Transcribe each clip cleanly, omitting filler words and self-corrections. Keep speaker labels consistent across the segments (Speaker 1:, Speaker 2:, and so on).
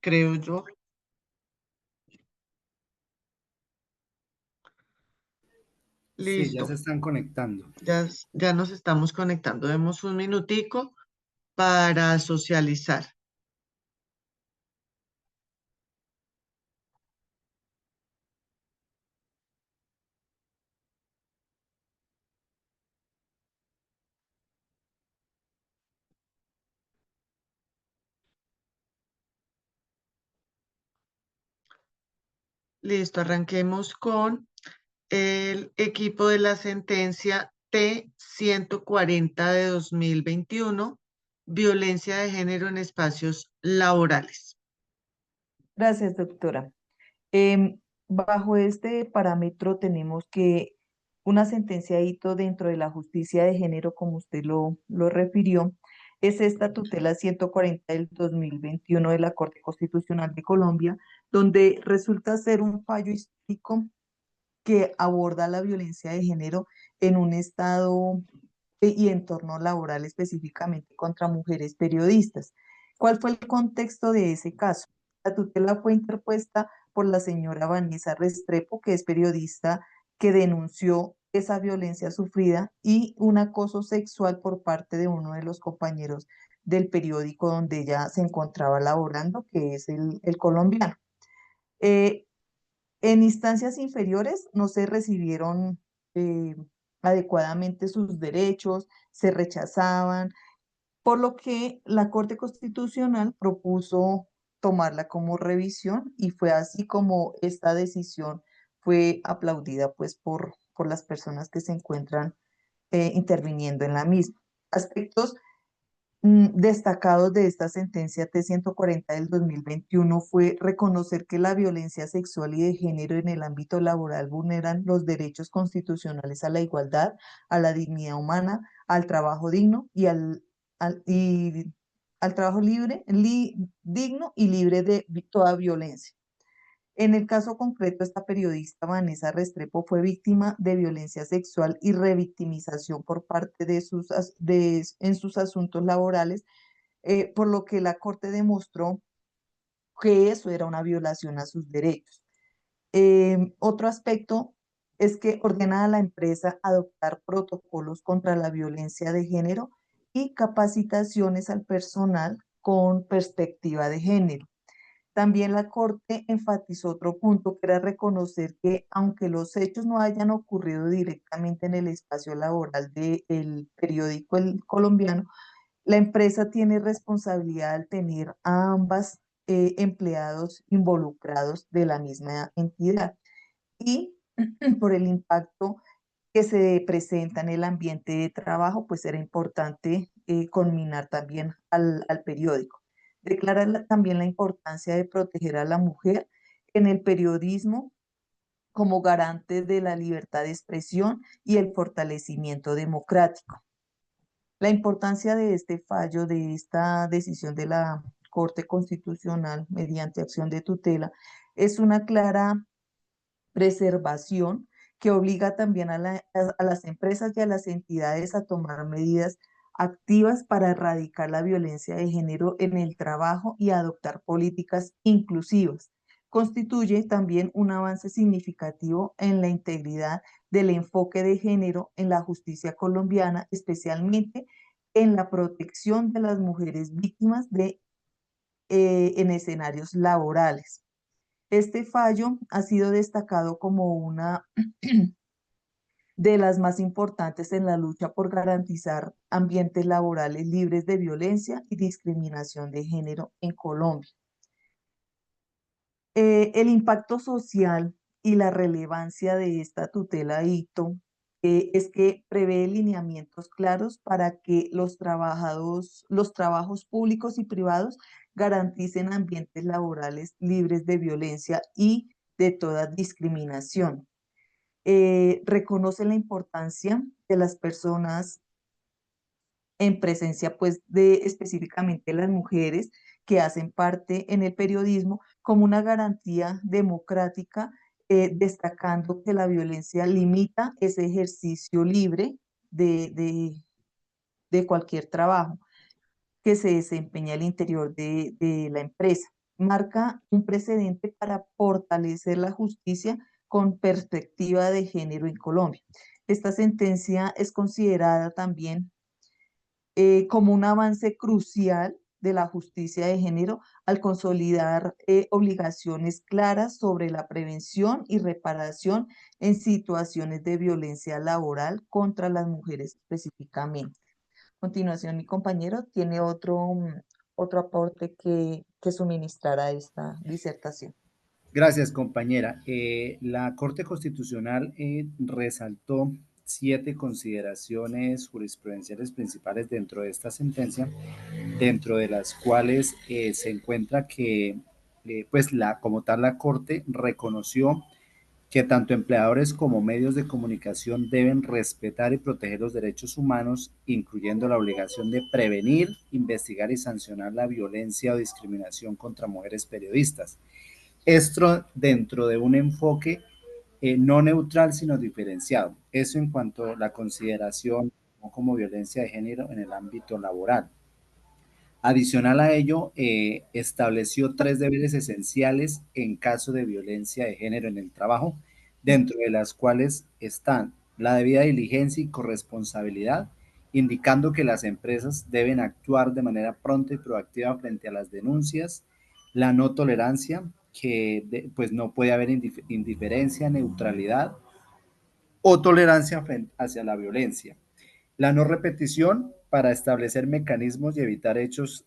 Speaker 1: creo yo.
Speaker 2: Sí, ya se
Speaker 1: Listo,
Speaker 2: están conectando.
Speaker 1: ya nos estamos conectando. Demos un minutico para socializar. Listo, arranquemos con el equipo de la sentencia T-140 de 2021, violencia de género en espacios laborales.
Speaker 3: Gracias, doctora. Em, Bajo este parámetro tenemos que una sentencia hito dentro de la justicia de género, como usted lo refirió, es esta tutela 140 del 2021 de la Corte Constitucional de Colombia, donde resulta ser un fallo histórico que aborda la violencia de género en un estado y entorno laboral específicamente contra mujeres periodistas. ¿Cuál fue el contexto de ese caso? La tutela fue interpuesta por la señora Vanessa Restrepo, que es periodista, que denunció esa violencia sufrida y un acoso sexual por parte de uno de los compañeros del periódico donde ella se encontraba laborando, que es el colombiano. Eh, en instancias inferiores no se recibieron eh, adecuadamente sus derechos, se rechazaban, por lo que la Corte Constitucional propuso tomarla como revisión y fue así como esta decisión fue aplaudida pues por las personas que se encuentran interviniendo en la misma. Aspectos destacados de esta sentencia T-140 del 2021 fue reconocer que la violencia sexual y de género en el ámbito laboral vulneran los derechos constitucionales a la igualdad, a la dignidad humana, al trabajo digno y al trabajo digno y libre de toda violencia. En el caso concreto, esta periodista Vanessa Restrepo fue víctima de violencia sexual y revictimización por parte en sus asuntos laborales, por lo que la Corte demostró que eso era una violación a sus derechos. Otro aspecto es que ordena a la empresa adoptar protocolos contra la violencia de género y capacitaciones al personal con perspectiva de género. También la Corte enfatizó otro punto, que era reconocer que aunque los hechos no hayan ocurrido directamente en el espacio laboral del periódico El Colombiano, la empresa tiene responsabilidad al tener a ambas empleados involucrados de la misma entidad y por el impacto que se presenta en el ambiente de trabajo, pues era importante conminar también al periódico. Declara también la importancia de proteger a la mujer en el periodismo como garante de la libertad de expresión y el fortalecimiento democrático. La importancia de este fallo, de esta decisión de la Corte Constitucional mediante acción de tutela, es una clara preservación que obliga también a las empresas y a las entidades a tomar medidas activas para erradicar la violencia de género en el trabajo y adoptar políticas inclusivas. Constituye también un avance significativo en la integridad del enfoque de género en la justicia colombiana, especialmente en la protección de las mujeres víctimas en escenarios laborales. Este fallo ha sido destacado como una de las más importantes en la lucha por garantizar ambientes laborales libres de violencia y discriminación de género en Colombia. El impacto social y la relevancia de esta tutela hito es que prevé lineamientos claros para que los trabajos públicos y privados garanticen ambientes laborales libres de violencia y de toda discriminación. Reconoce la importancia de las personas en presencia, pues, de específicamente las mujeres que hacen parte en el periodismo como una garantía democrática, destacando que la violencia limita ese ejercicio libre de, de, de cualquier trabajo que se desempeña al interior de la empresa. marca un precedente para fortalecer la justicia con perspectiva de género en Colombia. Esta sentencia es considerada también como un avance crucial de la justicia de género al consolidar obligaciones claras sobre la prevención y reparación en situaciones de violencia laboral contra las mujeres específicamente. A continuación, mi compañero tiene otro aporte que suministrar a esta disertación.
Speaker 2: Gracias, compañera. La Corte Constitucional resaltó 7 consideraciones jurisprudenciales principales dentro de esta sentencia, dentro de las cuales se encuentra que, pues, como tal, la Corte reconoció que tanto empleadores como medios de comunicación deben respetar y proteger los derechos humanos, incluyendo la obligación de prevenir, investigar y sancionar la violencia o discriminación contra mujeres periodistas. Esto dentro de un enfoque no neutral, sino diferenciado. Eso en cuanto a la consideración como violencia de género en el ámbito laboral. Adicional a ello, estableció 3 deberes esenciales en caso de violencia de género en el trabajo, dentro de las cuales están la debida diligencia y corresponsabilidad, indicando que las empresas deben actuar de manera pronta y proactiva frente a las denuncias, la no tolerancia, que pues no puede haber indiferencia, neutralidad o tolerancia hacia la violencia. La no repetición para establecer mecanismos y evitar hechos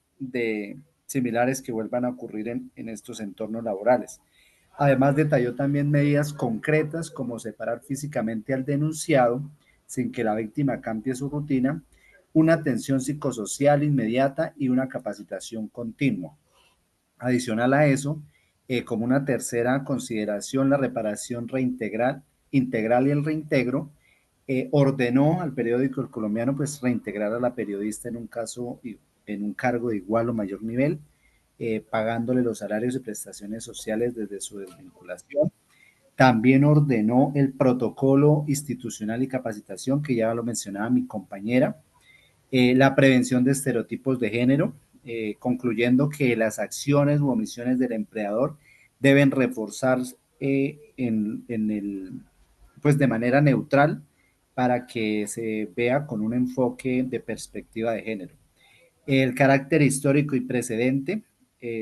Speaker 2: similares que vuelvan a ocurrir en estos entornos laborales. Además, detalló también medidas concretas como separar físicamente al denunciado sin que la víctima cambie su rutina, una atención psicosocial inmediata y una capacitación continua. Adicional a eso, como una tercera consideración, la reparación integral y el reintegro, ordenó al periódico El Colombiano pues reintegrar a la periodista en un cargo de igual o mayor nivel, pagándole los salarios y prestaciones sociales desde su desvinculación. También ordenó el protocolo institucional y capacitación, que ya lo mencionaba mi compañera, la prevención de estereotipos de género, concluyendo que las acciones u omisiones del empleador deben reforzar pues de manera neutral para que se vea con un enfoque de perspectiva de género. El carácter histórico y precedente,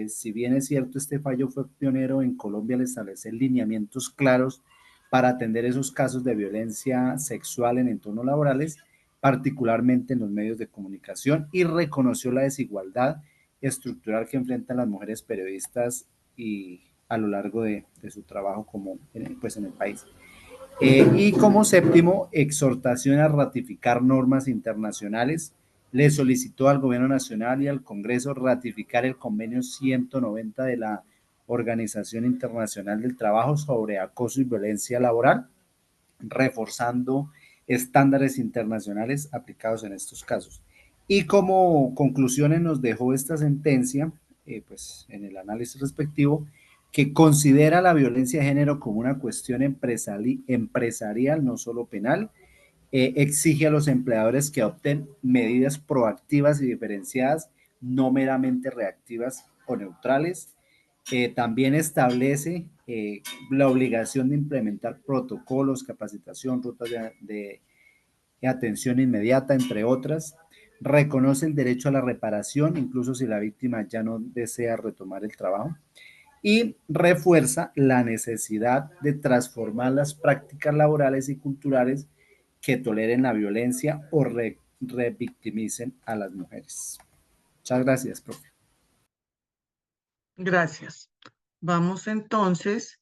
Speaker 2: si bien es cierto, este fallo fue pionero en Colombia al establecer lineamientos claros para atender esos casos de violencia sexual en entornos laborales, particularmente en los medios de comunicación, y reconoció la desigualdad estructural que enfrentan las mujeres periodistas y a lo largo de su trabajo pues en el país. Y como séptimo, exhortación a ratificar normas internacionales. Le solicitó al Gobierno Nacional y al Congreso ratificar el convenio 190 de la Organización Internacional del Trabajo sobre acoso y violencia laboral, reforzando estándares internacionales aplicados en estos casos. Y como conclusiones nos dejó esta sentencia, pues en el análisis respectivo, que considera la violencia de género como una cuestión empresarial, no solo penal, exige a los empleadores que adopten medidas proactivas y diferenciadas, no meramente reactivas o neutrales. También establece la obligación de implementar protocolos, capacitación, rutas de atención inmediata, entre otras. Reconoce el derecho a la reparación, incluso si la víctima ya no desea retomar el trabajo. Y refuerza la necesidad de transformar las prácticas laborales y culturales que toleren la violencia o revictimicen a las mujeres. Muchas gracias, profe.
Speaker 1: Gracias. Vamos entonces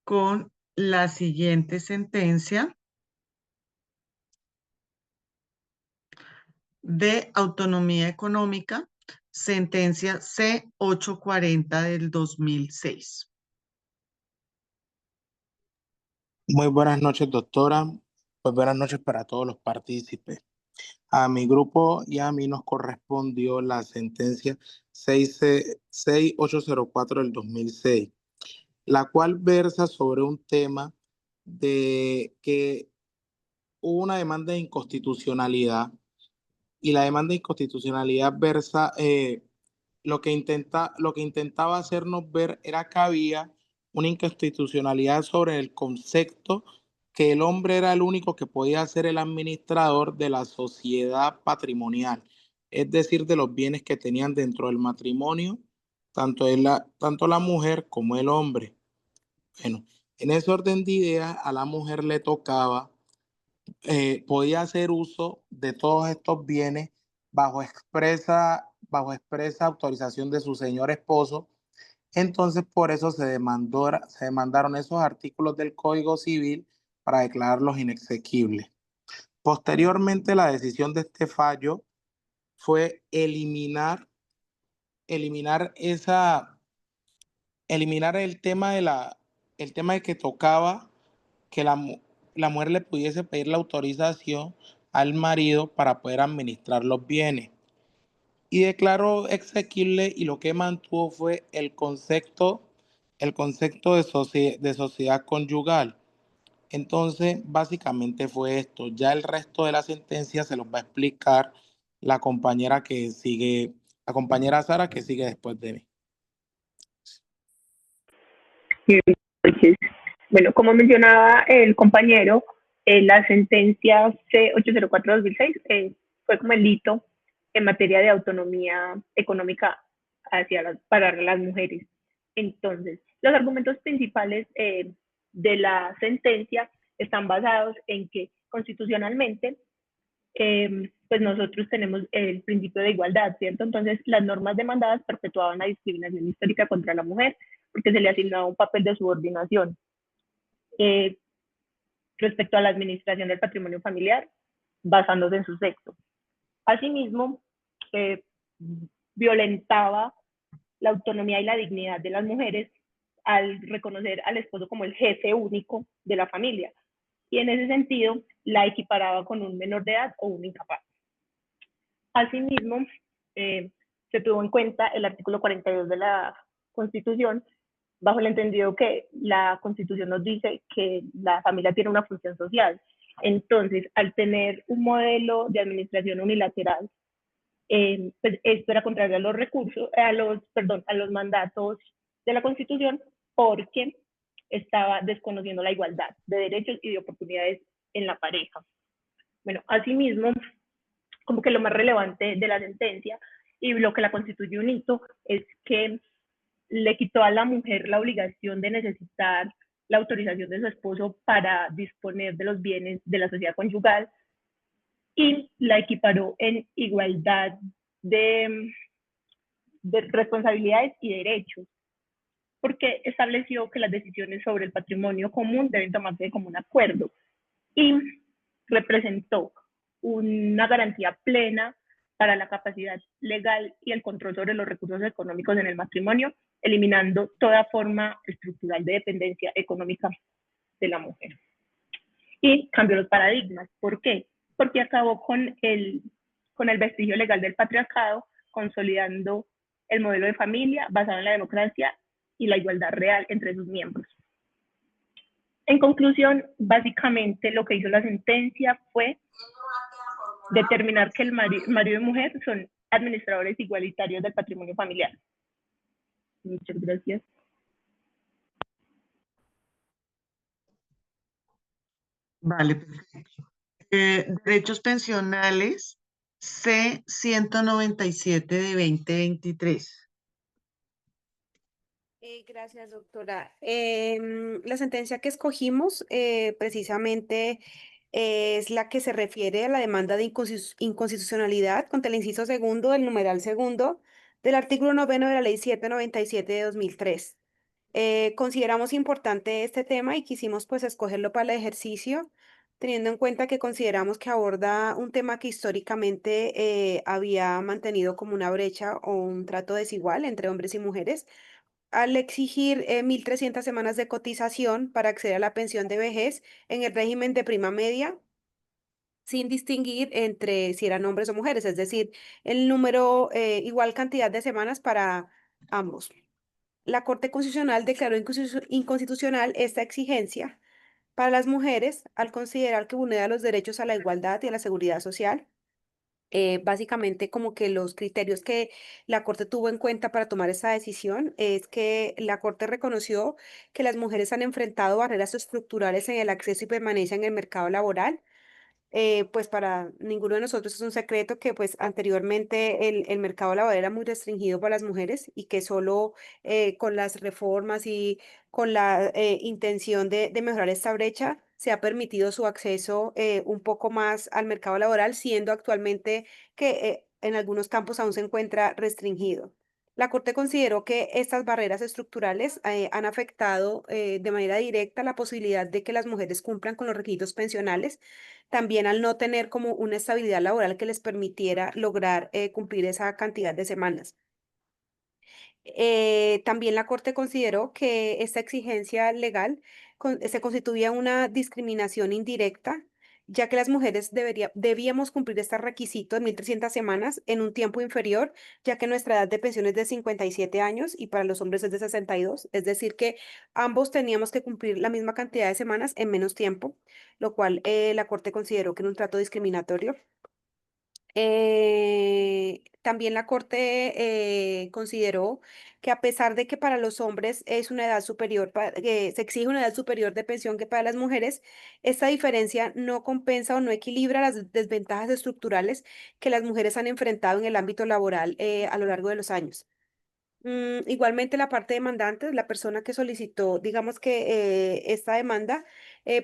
Speaker 1: con la siguiente sentencia de autonomía económica, sentencia C-840 del 2006.
Speaker 4: Muy buenas noches, doctora. Pues buenas noches para todos los partícipes. A mi grupo y a mí nos correspondió la sentencia 6804 del 2006, la cual versa sobre un tema de que hubo una demanda de inconstitucionalidad, y la demanda de inconstitucionalidad versa lo que intentaba hacernos ver era que había una inconstitucionalidad sobre el concepto que el hombre era el único que podía ser el administrador de la sociedad patrimonial, es decir, de los bienes que tenían dentro del matrimonio, tanto la mujer como el hombre. Bueno, en ese orden de ideas, a la mujer le tocaba, podía hacer uso de todos estos bienes bajo expresa autorización de su señor esposo. Entonces, por eso se demandaron esos artículos del Código Civil para declararlos inexequibles. Posteriormente, la decisión de este fallo fue eliminar eliminar el tema de que tocaba que la mujer le pudiese pedir la autorización al marido para poder administrar los bienes. Y declaró exequible, y lo que mantuvo fue el concepto de sociedad conyugal. Entonces, básicamente fue esto. Ya el resto de la sentencia se los va a explicar la compañera la compañera Sara, que sigue después de mí.
Speaker 5: Entonces, bueno, como mencionaba el compañero, la sentencia C804-2006 fue como el hito en materia de autonomía económica para las mujeres. Entonces, los argumentos principales de la sentencia están basados en que constitucionalmente pues nosotros tenemos el principio de igualdad, ¿cierto? Entonces, las normas demandadas perpetuaban la discriminación histórica contra la mujer porque se le asignaba un papel de subordinación respecto a la administración del patrimonio familiar basándose en su sexo. Asimismo, violentaba la autonomía y la dignidad de las mujeres al reconocer al esposo como el jefe único de la familia. Y en ese sentido, la equiparaba con un menor de edad o un incapaz. Asimismo, se tuvo en cuenta el artículo 42 de la Constitución, bajo el entendido que la Constitución nos dice que la familia tiene una función social. Entonces, al tener un modelo de administración unilateral, pues esto era contrario a los a los mandatos de la Constitución, porque estaba desconociendo la igualdad de derechos y de oportunidades en la pareja. Bueno, asimismo, como que lo más relevante de la sentencia y lo que la constituye un hito es que le quitó a la mujer la obligación de necesitar la autorización de su esposo para disponer de los bienes de la sociedad conyugal y la equiparó en igualdad de responsabilidades y derechos, porque estableció que las decisiones sobre el patrimonio común deben tomarse de común acuerdo y representó una garantía plena para la capacidad legal y el control sobre los recursos económicos en el matrimonio, eliminando toda forma estructural de dependencia económica de la mujer. Y cambió los paradigmas. ¿Por qué? Porque acabó con el vestigio legal del patriarcado, consolidando el modelo de familia basado en la democracia y la igualdad real entre sus miembros. En conclusión, básicamente lo que hizo la sentencia fue determinar que el marido y mujer son administradores igualitarios del patrimonio familiar. Muchas gracias.
Speaker 1: Vale, perfecto. Derechos pensionales C197 de 2023.
Speaker 6: Gracias, doctora. La sentencia que escogimos precisamente es la que se refiere a la demanda de inconstitucionalidad contra el inciso segundo del numeral segundo del artículo 9 de la Ley 797 de 2003. Consideramos importante este tema y quisimos pues escogerlo para el ejercicio, teniendo en cuenta que consideramos que aborda un tema que históricamente había mantenido como una brecha o un trato desigual entre hombres y mujeres al exigir 1.300 semanas de cotización para acceder a la pensión de vejez en el régimen de prima media, sin distinguir entre si eran hombres o mujeres, es decir, el número, igual cantidad de semanas para ambos. La Corte Constitucional declaró inconstitucional esta exigencia para las mujeres al considerar que vulnera los derechos a la igualdad y a la seguridad social. Básicamente, como que los criterios que la Corte tuvo en cuenta para tomar esa decisión es que la Corte reconoció que las mujeres han enfrentado barreras estructurales en el acceso y permanencia en el mercado laboral. Pues para ninguno de nosotros es un secreto que pues anteriormente el mercado laboral era muy restringido para las mujeres y que solo con las reformas y con la intención de mejorar esta brecha se ha permitido su acceso un poco más al mercado laboral, siendo actualmente que en algunos campos aún se encuentra restringido. La Corte consideró que estas barreras estructurales han afectado de manera directa la posibilidad de que las mujeres cumplan con los requisitos pensionales, también al no tener como una estabilidad laboral que les permitiera lograr cumplir esa cantidad de semanas. También la Corte consideró que esta exigencia legal se constituía una discriminación indirecta, ya que las mujeres debíamos cumplir este requisito de 1.300 semanas en un tiempo inferior, ya que nuestra edad de pensión es de 57 años y para los hombres es de 62, es decir, que ambos teníamos que cumplir la misma cantidad de semanas en menos tiempo, lo cual la Corte consideró que era un trato discriminatorio. También la Corte consideró que a pesar de que para los hombres es una edad superior, que se exige una edad superior de pensión que para las mujeres, esta diferencia no compensa o no equilibra las desventajas estructurales que las mujeres han enfrentado en el ámbito laboral a lo largo de los años. Igualmente la parte demandante, la persona que solicitó, digamos que esta demanda,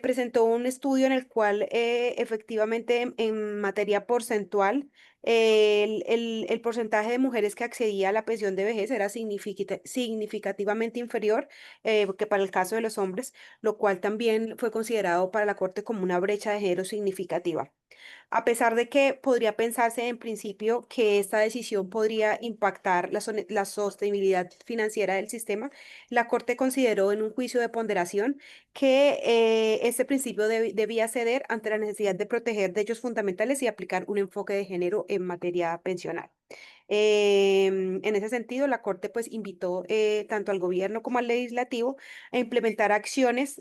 Speaker 6: presentó un estudio en el cual efectivamente en materia porcentual, el porcentaje de mujeres que accedía a la pensión de vejez era significativamente inferior que para el caso de los hombres, lo cual también fue considerado para la Corte como una brecha de género significativa. A pesar de que podría pensarse en principio que esta decisión podría impactar la sostenibilidad financiera del sistema, la Corte consideró en un juicio de ponderación que este principio debía ceder ante la necesidad de proteger derechos fundamentales y aplicar un enfoque de género en materia pensional. En ese sentido, la Corte pues invitó tanto al gobierno como al legislativo a implementar acciones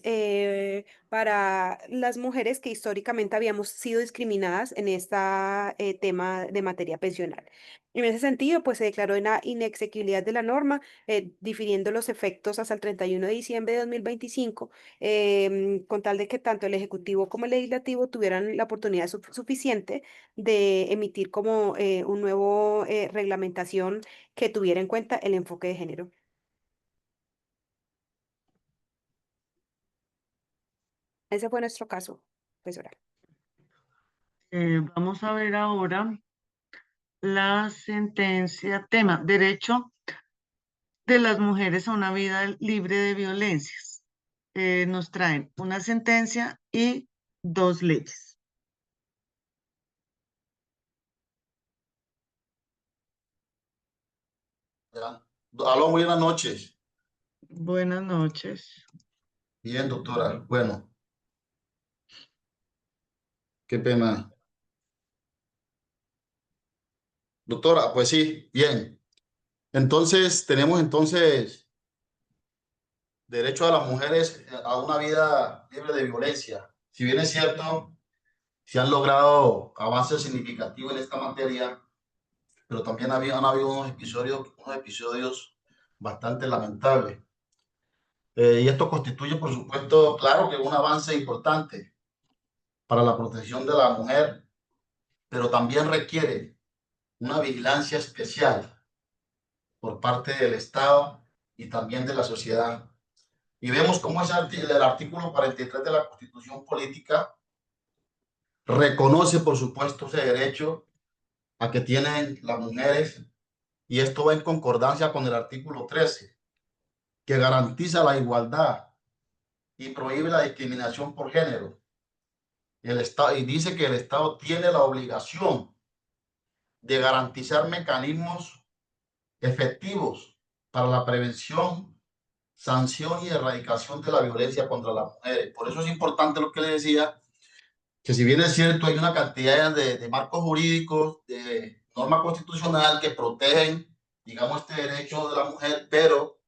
Speaker 6: para las mujeres que históricamente habíamos sido discriminadas en este tema de materia pensional. En ese sentido, pues se declaró en la inexequibilidad de la norma, difiriendo los efectos hasta el 31 de diciembre de 2025, con tal de que tanto el Ejecutivo como el Legislativo tuvieran la oportunidad suficiente de emitir como un nuevo reglamentación que tuviera en cuenta el enfoque de género. Ese fue nuestro caso, profesora.
Speaker 1: Vamos a ver ahora la sentencia, tema, derecho de las mujeres a una vida libre de violencias. Nos traen una sentencia y dos leyes.
Speaker 7: Ya. Aló, buenas noches.
Speaker 1: Buenas noches.
Speaker 7: Bien, doctora. Bueno, qué pena. Doctora, pues sí, bien. Entonces, tenemos derecho a las mujeres a una vida libre de violencia. Si bien es cierto, se han logrado avances significativos en esta materia, pero también han habido unos episodios bastante lamentables. Y esto constituye, por supuesto, claro que un avance importante para la protección de la mujer, pero también requiere una vigilancia especial por parte del Estado y también de la sociedad. Y vemos cómo el artículo 43 de la Constitución Política reconoce, por supuesto, ese derecho a que tienen las mujeres, y esto va en concordancia con el artículo 13, que garantiza la igualdad y prohíbe la discriminación por género. El Estado, y dice que el Estado tiene la obligación de garantizar mecanismos efectivos para la prevención, sanción y erradicación de la violencia contra las mujeres. Por eso es importante lo que le decía, que si bien es cierto, hay una cantidad de marcos jurídicos, de norma constitucional que protegen, digamos, este derecho de la mujer, pero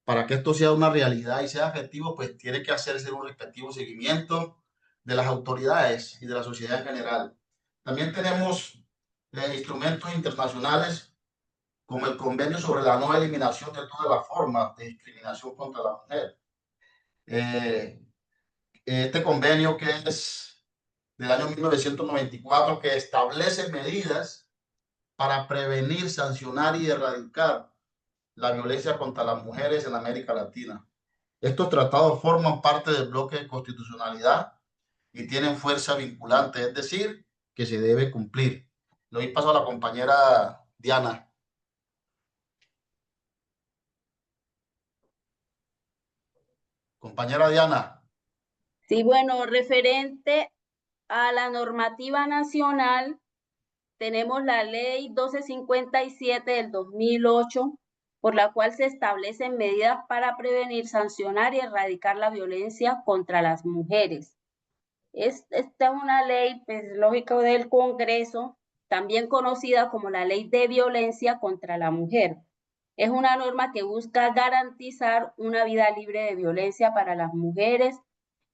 Speaker 7: para que esto sea una realidad y sea efectivo, pues tiene que hacerse un respectivo seguimiento de las autoridades y de la sociedad en general. También tenemos instrumentos internacionales como el Convenio sobre la no eliminación de todas las formas de discriminación contra la mujer. Este convenio, que es del año 1994, que establece medidas para prevenir, sancionar y erradicar la violencia contra las mujeres en América Latina. Estos tratados forman parte del bloque de constitucionalidad y tienen fuerza vinculante, es decir, que se debe cumplir. Le doy paso a la compañera Diana. Compañera Diana.
Speaker 8: Sí, bueno, referente a la normativa nacional, tenemos la ley 1257 del 2008, por la cual se establecen medidas para prevenir, sancionar y erradicar la violencia contra las mujeres. Esta es una ley, pues, lógico, del Congreso, también conocida como la Ley de Violencia contra la Mujer. Es una norma que busca garantizar una vida libre de violencia para las mujeres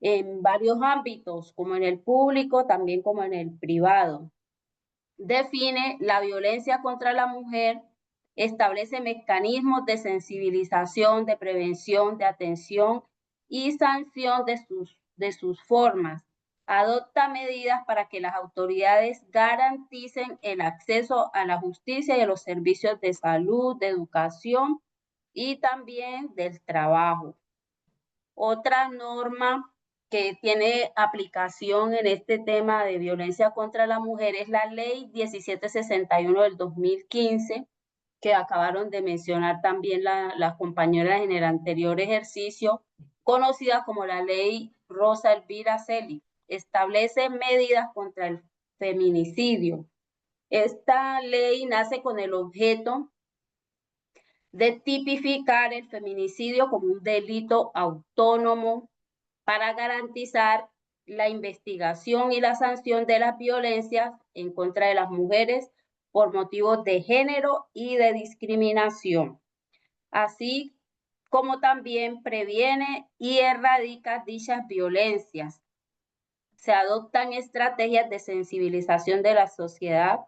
Speaker 8: en varios ámbitos, como en el público, también como en el privado. Define la violencia contra la mujer, establece mecanismos de sensibilización, de prevención, de atención y sanción de sus formas. Adopta medidas para que las autoridades garanticen el acceso a la justicia y a los servicios de salud, de educación y también del trabajo. Otra norma que tiene aplicación en este tema de violencia contra la mujer es la Ley 1761 del 2015, que acabaron de mencionar también las compañeras en el anterior ejercicio, conocida como la Ley Rosa Elvira Celi. Establece medidas contra el feminicidio. Esta ley nace con el objeto de tipificar el feminicidio como un delito autónomo para garantizar la investigación y la sanción de las violencias en contra de las mujeres por motivos de género y de discriminación, así como también previene y erradica dichas violencias. Se adoptan estrategias de sensibilización de la sociedad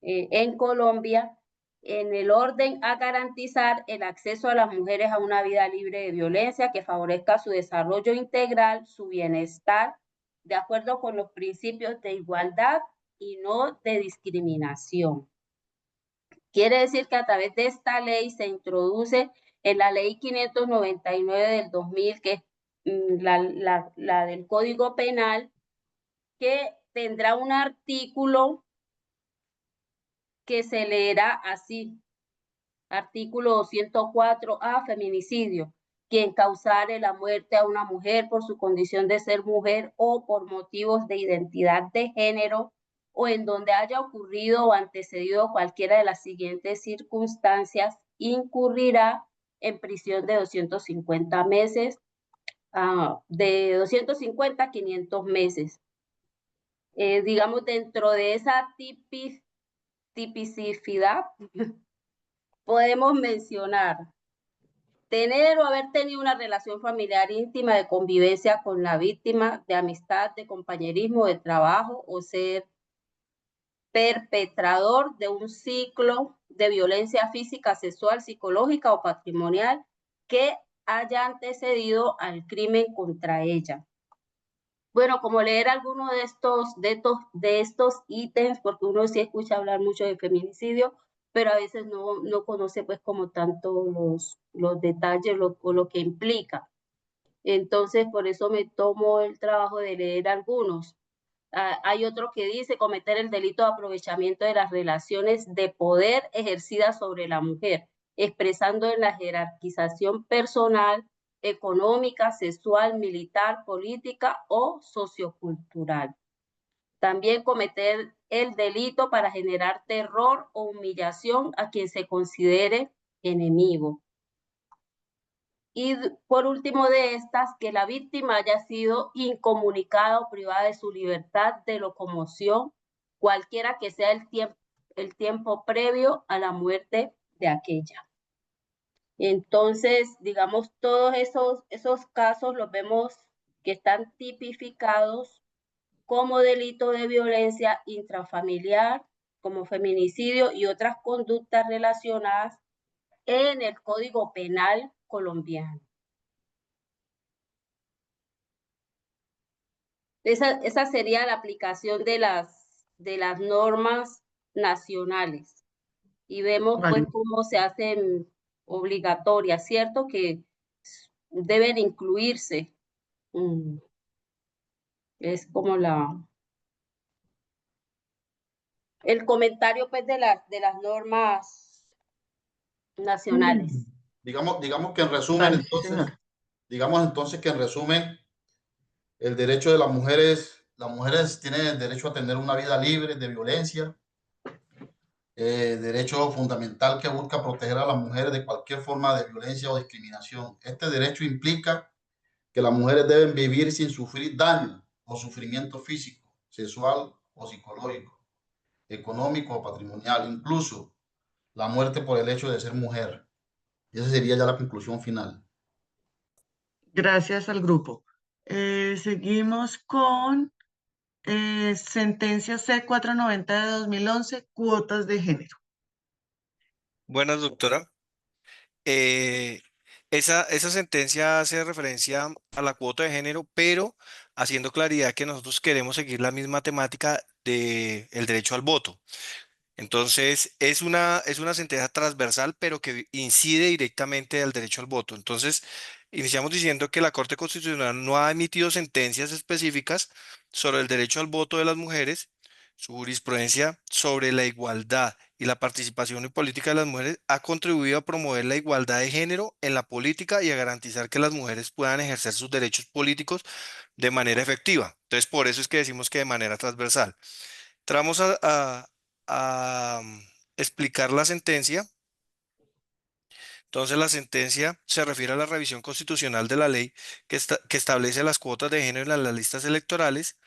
Speaker 8: en Colombia en el orden a garantizar el acceso a las mujeres a una vida libre de violencia que favorezca su desarrollo integral, su bienestar, de acuerdo con los principios de igualdad y no de discriminación. Quiere decir que a través de esta ley se introduce en la ley 599 del 2000, que es la del Código Penal, que tendrá un artículo que se leerá así: artículo 204A, feminicidio. Quien causare la muerte a una mujer por su condición de ser mujer o por motivos de identidad de género, o en donde haya ocurrido o antecedido cualquiera de las siguientes circunstancias, incurrirá en prisión de 250 meses, de 250 a 500 meses. Digamos, dentro de esa tipicidad, podemos mencionar tener o haber tenido una relación familiar íntima de convivencia con la víctima, de amistad, de compañerismo, de trabajo, o ser perpetrador de un ciclo de violencia física, sexual, psicológica o patrimonial que haya antecedido al crimen contra ella. Bueno, como leer alguno de estos ítems, porque uno sí escucha hablar mucho de feminicidio, pero a veces no conoce pues como tanto los detalles o lo que implica. Entonces, por eso me tomo el trabajo de leer algunos. Hay otro que dice cometer el delito de aprovechamiento de las relaciones de poder ejercidas sobre la mujer, expresando en la jerarquización personal, económica, sexual, militar, política o sociocultural. También cometer el delito para generar terror o humillación a quien se considere enemigo. Y por último de estas, que la víctima haya sido incomunicada o privada de su libertad de locomoción, cualquiera que sea el tiempo previo a la muerte de aquella. Entonces, digamos, todos esos casos los vemos que están tipificados como delito de violencia intrafamiliar, como feminicidio y otras conductas relacionadas en el Código Penal colombiano. Esa sería la aplicación de las normas nacionales. Y vemos pues
Speaker 1: Vale.
Speaker 8: cómo se hacen obligatorias, ¿cierto? Que deben incluirse. Es como el comentario pues de las normas nacionales.
Speaker 7: Digamos que en resumen,
Speaker 1: Vale, sí,
Speaker 7: entonces,
Speaker 1: señora.
Speaker 7: digamos entonces que en resumen, el derecho de las mujeres tienen el derecho a tener una vida libre de violencia, derecho fundamental que busca proteger a las mujeres de cualquier forma de violencia o discriminación. Este derecho implica que las mujeres deben vivir sin sufrir daño o sufrimiento físico, sexual o psicológico, económico o patrimonial, incluso la muerte por el hecho de ser mujer. Y esa sería ya la conclusión final.
Speaker 1: Gracias al grupo. Seguimos con sentencia C-490 de 2011, cuotas de género.
Speaker 9: Buenas, doctora. Eh, esa sentencia hace referencia a la cuota de género, pero haciendo claridad que nosotros queremos seguir la misma temática del derecho al voto. Entonces, es una sentencia transversal, pero que incide directamente al derecho al voto. Entonces, iniciamos diciendo que la Corte Constitucional no ha emitido sentencias específicas sobre el derecho al voto de las mujeres. Su jurisprudencia sobre la igualdad y la participación en política de las mujeres ha contribuido a promover la igualdad de género en la política y a garantizar que las mujeres puedan ejercer sus derechos políticos de manera efectiva. Entonces, por eso es que decimos que de manera transversal. Entramos a explicar la sentencia. Entonces, la sentencia se refiere a la revisión constitucional de la ley que establece las cuotas de género en las listas electorales.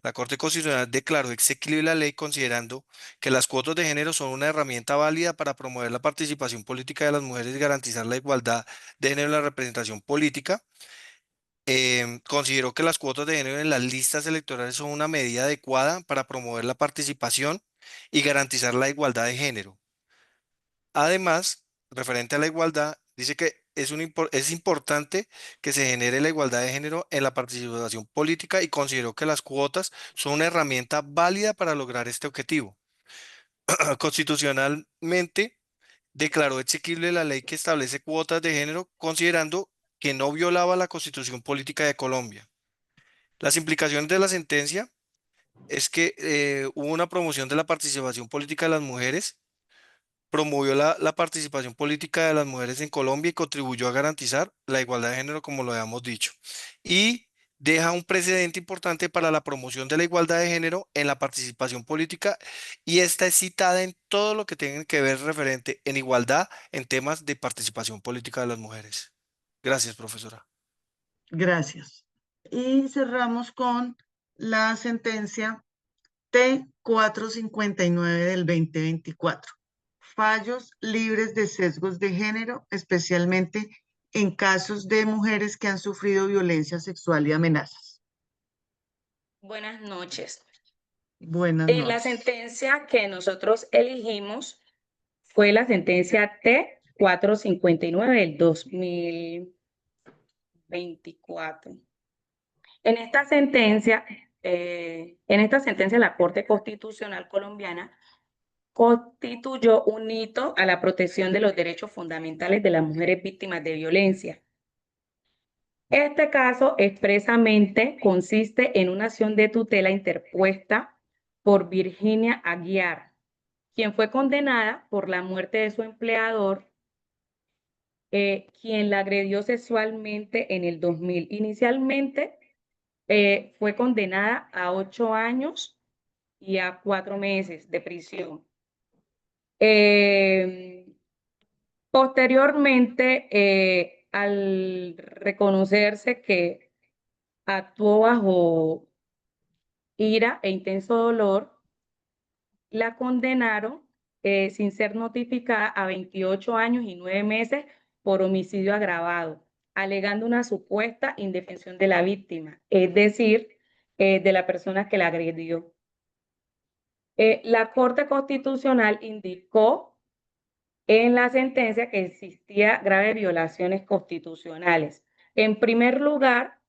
Speaker 9: La Corte Constitucional declaró exequible la ley considerando que las cuotas de género son una herramienta válida para promover la participación política de las mujeres y garantizar la igualdad de género en la representación política. Consideró que las cuotas de género en las listas electorales son una medida adecuada para promover la participación y garantizar la igualdad de género. Además, referente a la igualdad, dice que es importante que se genere la igualdad de género en la participación política y consideró que las cuotas son una herramienta válida para lograr este objetivo. Constitucionalmente, declaró exequible la ley que establece cuotas de género, considerando que no violaba la Constitución Política de Colombia. Las implicaciones de la sentencia es que hubo una promoción de la participación política de las mujeres, promovió la participación política de las mujeres en Colombia y contribuyó a garantizar la igualdad de género, como lo habíamos dicho. Y deja un precedente importante para la promoción de la igualdad de género en la participación política y esta es citada en todo lo que tenga que ver referente en igualdad en temas de participación política de las mujeres. Gracias, profesora.
Speaker 1: Gracias. Y cerramos con la sentencia T-459 del 2024. Fallos libres de sesgos de género, especialmente en casos de mujeres que han sufrido violencia sexual y amenazas.
Speaker 10: Buenas noches.
Speaker 1: Buenas
Speaker 10: La
Speaker 1: noches.
Speaker 10: sentencia que nosotros elegimos fue la sentencia T-459 del 2024. En esta sentencia, la Corte Constitucional colombiana constituyó un hito a la protección de los derechos fundamentales de las mujeres víctimas de violencia. Este caso expresamente consiste en una acción de tutela interpuesta por Virginia Aguiar, quien fue condenada por la muerte de su empleador, quien la agredió sexualmente en el 2000. Inicialmente fue condenada a 8 años y a 4 meses de prisión. Posteriormente, al reconocerse que actuó bajo ira e intenso dolor, la condenaron sin ser notificada a 28 años y 9 meses por homicidio agravado, alegando una supuesta indefensión de la víctima, es decir, de la persona que la agredió. La Corte Constitucional indicó en la sentencia que existía graves violaciones constitucionales. En primer lugar,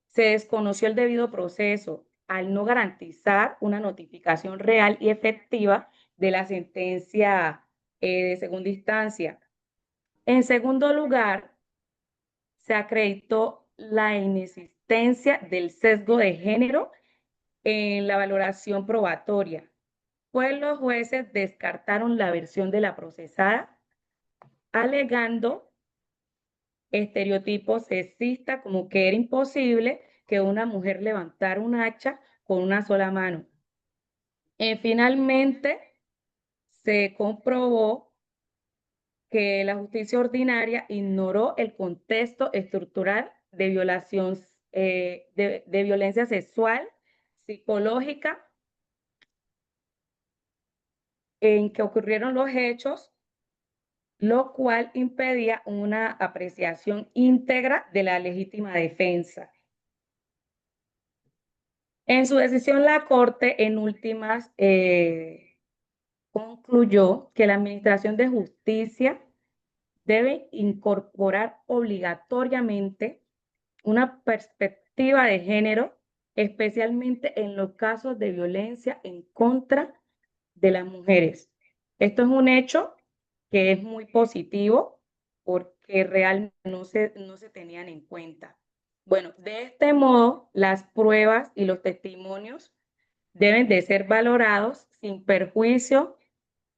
Speaker 10: se desconoció el debido proceso al no garantizar una notificación real y efectiva de la sentencia de segunda instancia. En segundo lugar, se acreditó la inexistencia del sesgo de género en la valoración probatoria, pues los jueces descartaron la versión de la procesada, alegando estereotipos sexistas como que era imposible que una mujer levantara un hacha con una sola mano. Finalmente, se comprobó que la justicia ordinaria ignoró el contexto estructural de violación, de violencia sexual, psicológica, en que ocurrieron los hechos, lo cual impedía una apreciación íntegra de la legítima defensa. En su decisión, la Corte, en últimas, concluyó que la Administración de Justicia debe incorporar obligatoriamente una perspectiva de género, especialmente en los casos de violencia en contra de las mujeres. Esto es un hecho que es muy positivo porque realmente no se tenían en cuenta. Bueno, de este modo, las pruebas y los testimonios deben de ser valorados sin perjuicio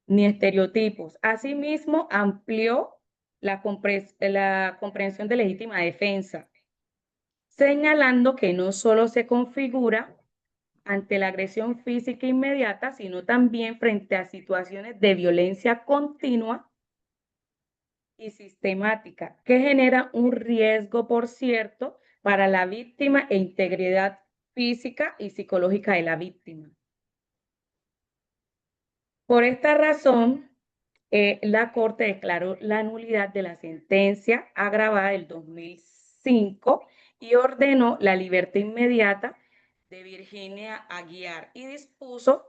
Speaker 10: ni estereotipos. Asimismo, amplió la comprensión de legítima defensa, señalando que no solo se configura ante la agresión física inmediata, sino también frente a situaciones de violencia continua y sistemática, que genera un riesgo, por cierto, para la víctima e integridad física y psicológica de la víctima. Por esta razón, la Corte declaró la nulidad de la sentencia agravada del 2005 y ordenó la libertad inmediata de Virginia Aguiar y dispuso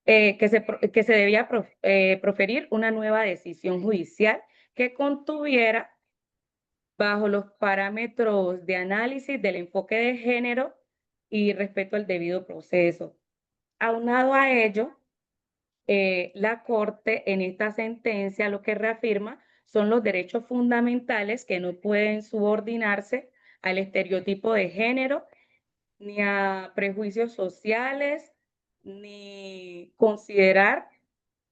Speaker 10: que se debía proferir una nueva decisión judicial que contuviera bajo los parámetros de análisis del enfoque de género y respeto al debido proceso. Aunado a ello, la Corte en esta sentencia lo que reafirma son los derechos fundamentales que no pueden subordinarse al estereotipo de género, ni a prejuicios sociales, ni considerar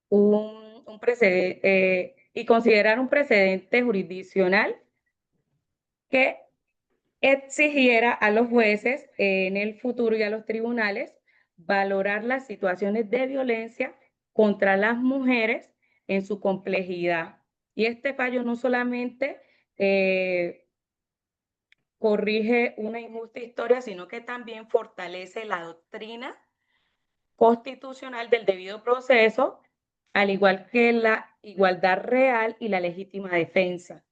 Speaker 10: un precedente, y considerar un precedente jurisdiccional que exigiera a los jueces en el futuro y a los tribunales valorar las situaciones de violencia contra las mujeres en su complejidad. Y este fallo no solamente corrige una injusta historia, sino que también fortalece la doctrina constitucional del debido proceso, al igual que la igualdad real y la legítima defensa.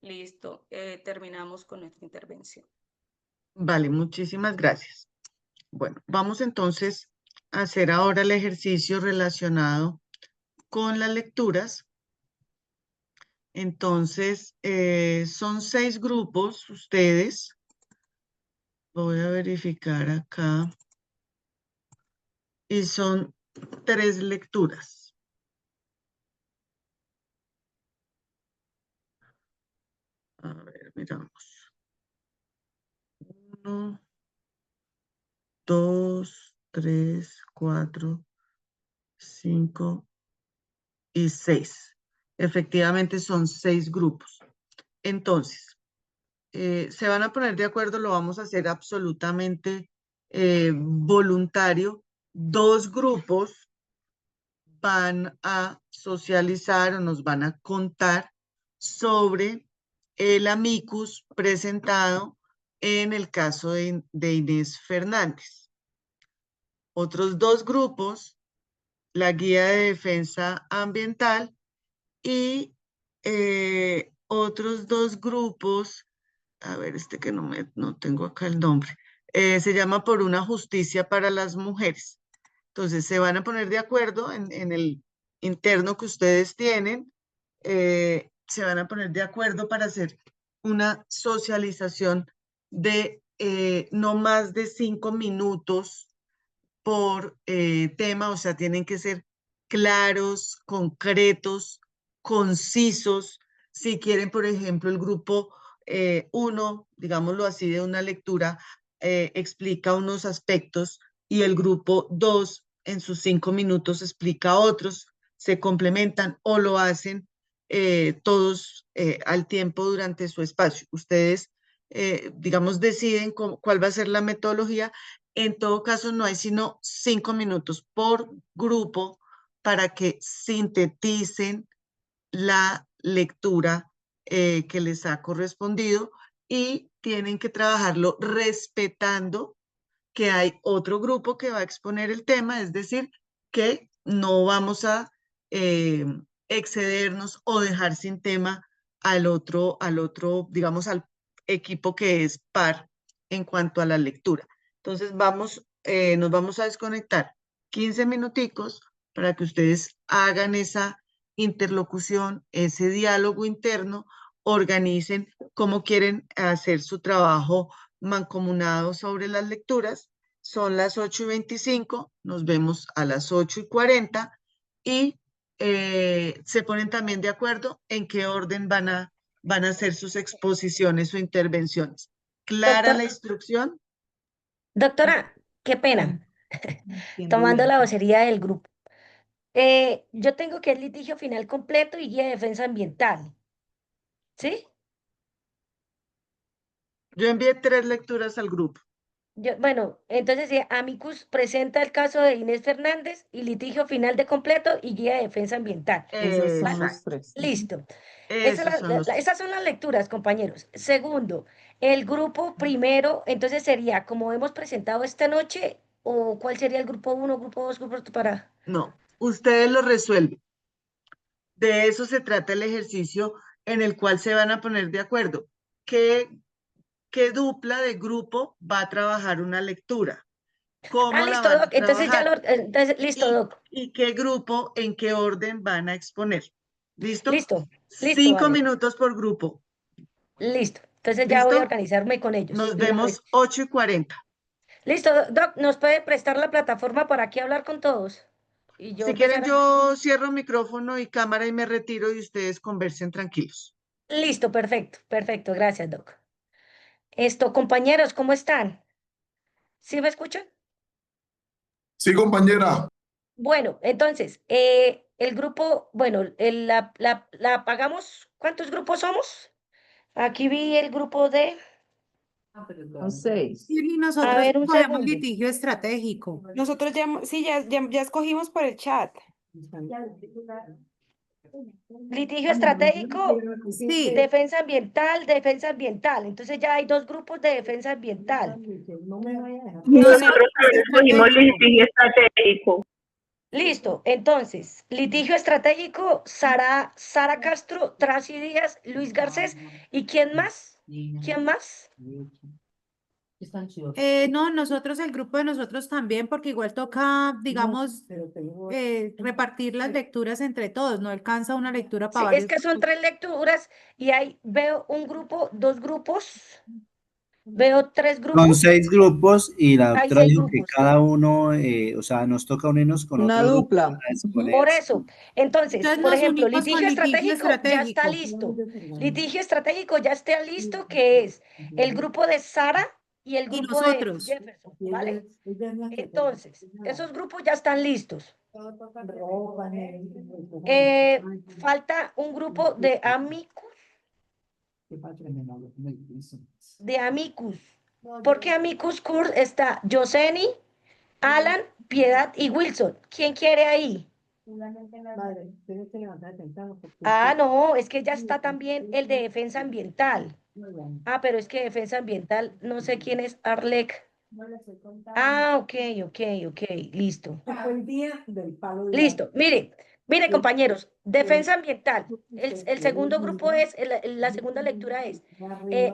Speaker 10: Listo, terminamos con nuestra intervención.
Speaker 1: Vale, muchísimas gracias. Bueno, vamos entonces a hacer ahora el ejercicio relacionado con las lecturas. Entonces, son 6 grupos ustedes. Voy a verificar acá. Y son 3 lecturas. A ver, miramos. 1, 2, 3, 4, 5 y 6. Efectivamente son 6 grupos. Entonces, se van a poner de acuerdo, lo vamos a hacer absolutamente voluntario. 2 grupos van a socializar o nos van a contar sobre el amicus presentado en el caso de Inés Fernández. Otros 2 grupos, la guía de defensa ambiental y otros dos grupos, a ver, este que no tengo acá el nombre, se llama Por una Justicia para las Mujeres. Entonces se van a poner de acuerdo en el interno que ustedes tienen, se van a poner de acuerdo para hacer una socialización de no más de 5 minutos por tema, o sea, tienen que ser claros, concretos, concisos. Si quieren, por ejemplo, el grupo 1, digámoslo así, de una lectura, explica unos aspectos y el grupo 2 en sus 5 minutos explica otros, se complementan o lo hacen todos al tiempo durante su espacio. Ustedes, digamos, deciden cuál va a ser la metodología. En todo caso, no hay sino 5 minutos por grupo para que sinteticen la lectura que les ha correspondido y tienen que trabajarlo respetando que hay otro grupo que va a exponer el tema, es decir, que no vamos a eh, excedernos o dejar sin tema al otro, digamos, al equipo que es par en cuanto a la lectura. Entonces nos vamos a desconectar 15 minuticos para que ustedes hagan esa interlocución, ese diálogo interno, organicen cómo quieren hacer su trabajo mancomunado sobre las lecturas. Son las 8:25, nos vemos a las 8:40 y se ponen también de acuerdo en qué orden van a hacer sus exposiciones o intervenciones. ¿Clara la instrucción?
Speaker 11: Doctora, qué pena, tomando la vocería del grupo. Yo tengo que es litigio final completo y guía de defensa ambiental. ¿Sí?
Speaker 1: Yo envié 3 lecturas al grupo.
Speaker 11: Bueno, entonces Amicus presenta el caso de Inés Fernández y litigio final de completo y guía de defensa ambiental.
Speaker 3: Esos son los
Speaker 1: Exacto.
Speaker 3: 3.
Speaker 11: Listo.
Speaker 1: Esos
Speaker 11: Esas son las lecturas, compañeros. Segundo, el grupo primero, entonces sería como hemos presentado esta noche, o cuál sería el grupo 1, grupo 2, grupo para...
Speaker 1: No, ustedes lo resuelven. De eso se trata el ejercicio en el cual se van a poner de acuerdo. ¿Qué dupla de grupo va a trabajar una lectura? ¿Cómo la
Speaker 11: Listo,
Speaker 1: van
Speaker 11: Doc.
Speaker 1: a trabajar?
Speaker 11: Listo, Doc.
Speaker 1: ¿Y qué grupo, en qué orden van a exponer? ¿Listo?
Speaker 11: Listo,
Speaker 1: 5
Speaker 11: vale.
Speaker 1: minutos por grupo.
Speaker 11: Listo. Entonces ya voy a
Speaker 1: ¿Listo?
Speaker 11: organizarme con ellos.
Speaker 1: Nos
Speaker 11: de una vez.
Speaker 1: vemos 8:40.
Speaker 11: Listo, Doc, ¿nos puede prestar la plataforma para aquí hablar con todos? Y yo
Speaker 1: Si quieren,
Speaker 11: empezar a...
Speaker 1: yo cierro micrófono y cámara y me retiro y ustedes conversen tranquilos.
Speaker 11: Listo, perfecto, perfecto. Gracias, Doc. Compañeros, ¿cómo están? ¿Sí me escuchan?
Speaker 12: Sí, compañera.
Speaker 11: Bueno, entonces, el grupo, bueno, la apagamos. ¿Cuántos grupos somos? Aquí vi el grupo de...
Speaker 3: Son 6.
Speaker 13: Y
Speaker 11: A
Speaker 13: nosotros
Speaker 11: ver, un
Speaker 13: cogemos
Speaker 11: segundo.
Speaker 13: litigio estratégico.
Speaker 6: Nosotros ya escogimos por el chat.
Speaker 11: Litigio estratégico,
Speaker 13: Sí.
Speaker 11: defensa ambiental. Entonces ya hay 2 grupos de defensa ambiental.
Speaker 5: Nosotros también escogimos litigio estratégico.
Speaker 11: Listo. Entonces, litigio estratégico, Sara Castro, Tracy Díaz, Luis Garcés. ¿Y quién más? ¿Quién más?
Speaker 13: No, nosotros, el grupo de nosotros también, porque igual toca, digamos, repartir las lecturas entre todos, no alcanza una lectura
Speaker 11: Sí,
Speaker 13: para
Speaker 11: es
Speaker 13: varios
Speaker 11: que son
Speaker 13: grupos.
Speaker 11: 3 lecturas y ahí veo un grupo, 2 grupos, veo 3
Speaker 2: Son
Speaker 11: grupos,
Speaker 2: 6 grupos y la
Speaker 11: hay
Speaker 2: doctora
Speaker 11: 6
Speaker 2: dijo que
Speaker 11: grupos.
Speaker 2: cada uno, o sea, nos toca unirnos con
Speaker 3: Una
Speaker 2: otro grupo
Speaker 3: dupla.
Speaker 2: para exponer.
Speaker 11: Por eso, entonces,
Speaker 13: Entonces
Speaker 11: por
Speaker 13: nos
Speaker 11: ejemplo,
Speaker 13: unimos con
Speaker 11: litigio
Speaker 13: litigio
Speaker 11: estratégico ya está
Speaker 13: estratégico.
Speaker 11: listo. Litigio estratégico ya está listo, que es el grupo de Sara y el
Speaker 13: Y
Speaker 11: grupo de
Speaker 13: nosotros.
Speaker 11: Jefferson, ¿vale? Entonces, esos grupos ya están listos. Falta un grupo de amicus. Porque amicus cur está Yoseni, Alan, Piedad y Wilson. ¿Quién quiere ahí? No, es que ya está también el de defensa ambiental. Pero es que defensa ambiental, no sé quién es Arlec. Ah, ok, listo. Listo, mire, compañeros, defensa ambiental. El segundo grupo es, la segunda lectura es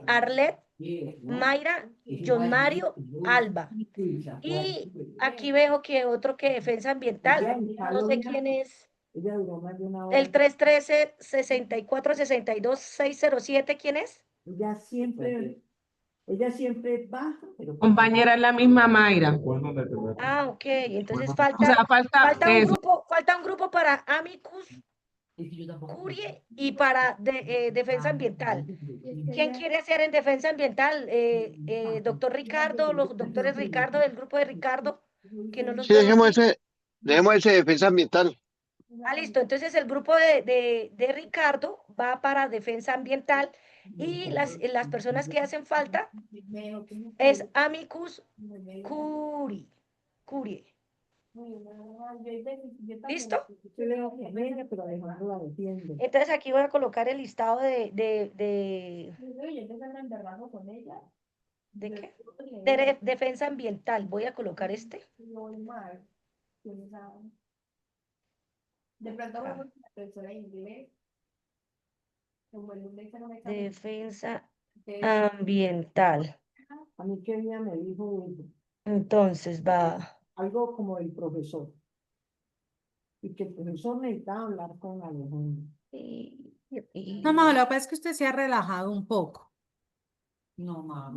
Speaker 11: Arlet, Mayra, John Mario, Alba. Y aquí veo que otro que defensa ambiental, no sé quién es, el 313-6462-607, ¿quién es?
Speaker 14: Compañera, es la misma Mayra.
Speaker 11: Ah, ok, entonces
Speaker 14: O sea, falta eso.
Speaker 11: falta un grupo para Amicus Curie y para defensa ambiental. ¿Quién quiere hacer en defensa ambiental? Doctor Ricardo, los doctores Ricardo, del grupo de Ricardo, que no los
Speaker 15: Sí,
Speaker 11: veo aquí.
Speaker 15: dejemos ese defensa ambiental.
Speaker 11: Ah, listo. Entonces el grupo de Ricardo va para defensa ambiental y las personas que hacen falta es Amicus Curie. ¿Listo? Entonces aquí voy a colocar el listado ¿de qué? De defensa ambiental. Voy a colocar este. Defensa ambiental. Entonces va.
Speaker 16: Algo como el profesor. Y que el profesor necesitaba hablar con Alejandro.
Speaker 13: No, mamá, lo que pasa es que usted se ha relajado un poco.
Speaker 16: No, mamá.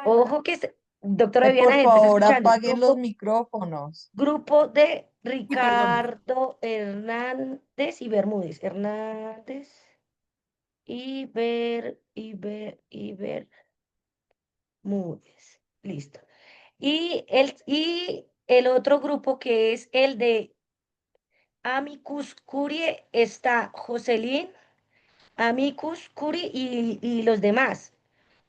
Speaker 11: Ojo que, doctora Viviana,
Speaker 3: Por
Speaker 11: gente está
Speaker 3: favor,
Speaker 11: escuchando.
Speaker 3: apaguen los micrófonos.
Speaker 11: Grupo de
Speaker 13: Y perdón.
Speaker 11: Ricardo Hernández y Bermúdez. Hernández y Bermúdez. Listo. Y el otro grupo que es el de Amicus Curie está Jocelyn, Amicus Curie y los demás.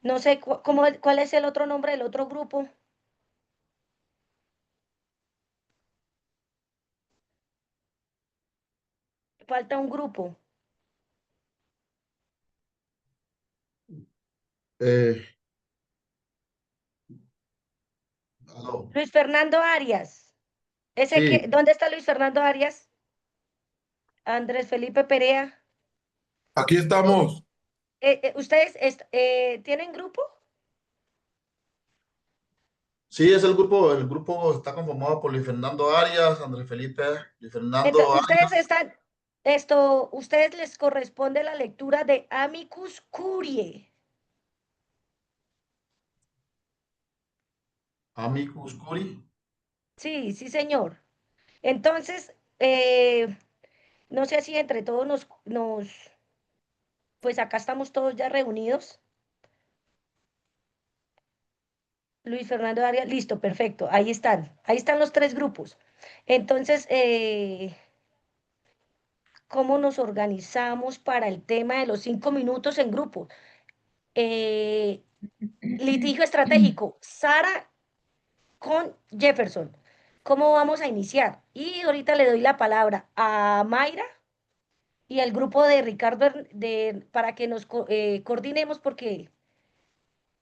Speaker 11: No sé cuál es el otro nombre del otro grupo. Falta un grupo.
Speaker 7: Aló.
Speaker 11: Luis Fernando Arias.
Speaker 7: Sí,
Speaker 11: ¿Dónde está Luis Fernando Arias? Andrés Felipe Perea.
Speaker 12: Aquí estamos.
Speaker 11: ¿Ustedes tienen grupo?
Speaker 7: sí, es el grupo está conformado por Luis Fernando Arias, Andrés Felipe, Luis Fernando
Speaker 11: Entonces,
Speaker 7: Arias,
Speaker 11: ustedes les corresponde la lectura de Amicus Curie.
Speaker 7: Amicus Curi.
Speaker 11: Sí, sí, señor. Entonces, no sé si entre todos pues acá estamos todos ya reunidos. Luis Fernando Arias, listo, perfecto, ahí están los tres grupos. Entonces, ¿cómo nos organizamos para el tema de los 5 minutos en grupo? Litigio estratégico, Sara con Jefferson. ¿Cómo vamos a iniciar? Y ahorita le doy la palabra a Mayra y al grupo de Ricardo para que nos coordinemos porque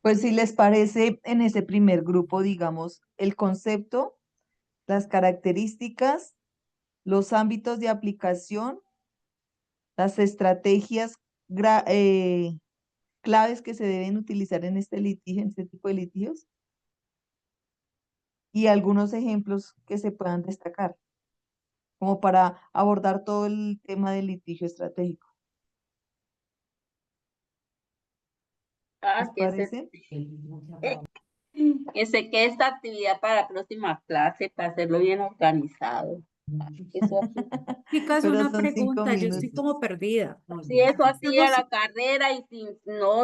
Speaker 3: Pues si les parece, en ese primer grupo, digamos, el concepto, las características, los ámbitos de aplicación, las estrategias claves que se deben utilizar en este litigio, en este tipo de litigios, y algunos ejemplos que se puedan destacar, como para abordar todo el tema del litigio estratégico. ¿Les parece?
Speaker 8: Que se quede esta actividad para la próxima clase, para hacerlo bien organizado. Eso así.
Speaker 13: Chicas,
Speaker 3: Pero
Speaker 13: una
Speaker 3: son 5
Speaker 13: pregunta, yo estoy
Speaker 3: minutos.
Speaker 13: como perdida.
Speaker 8: Si eso así
Speaker 13: Tengo
Speaker 8: a la carrera y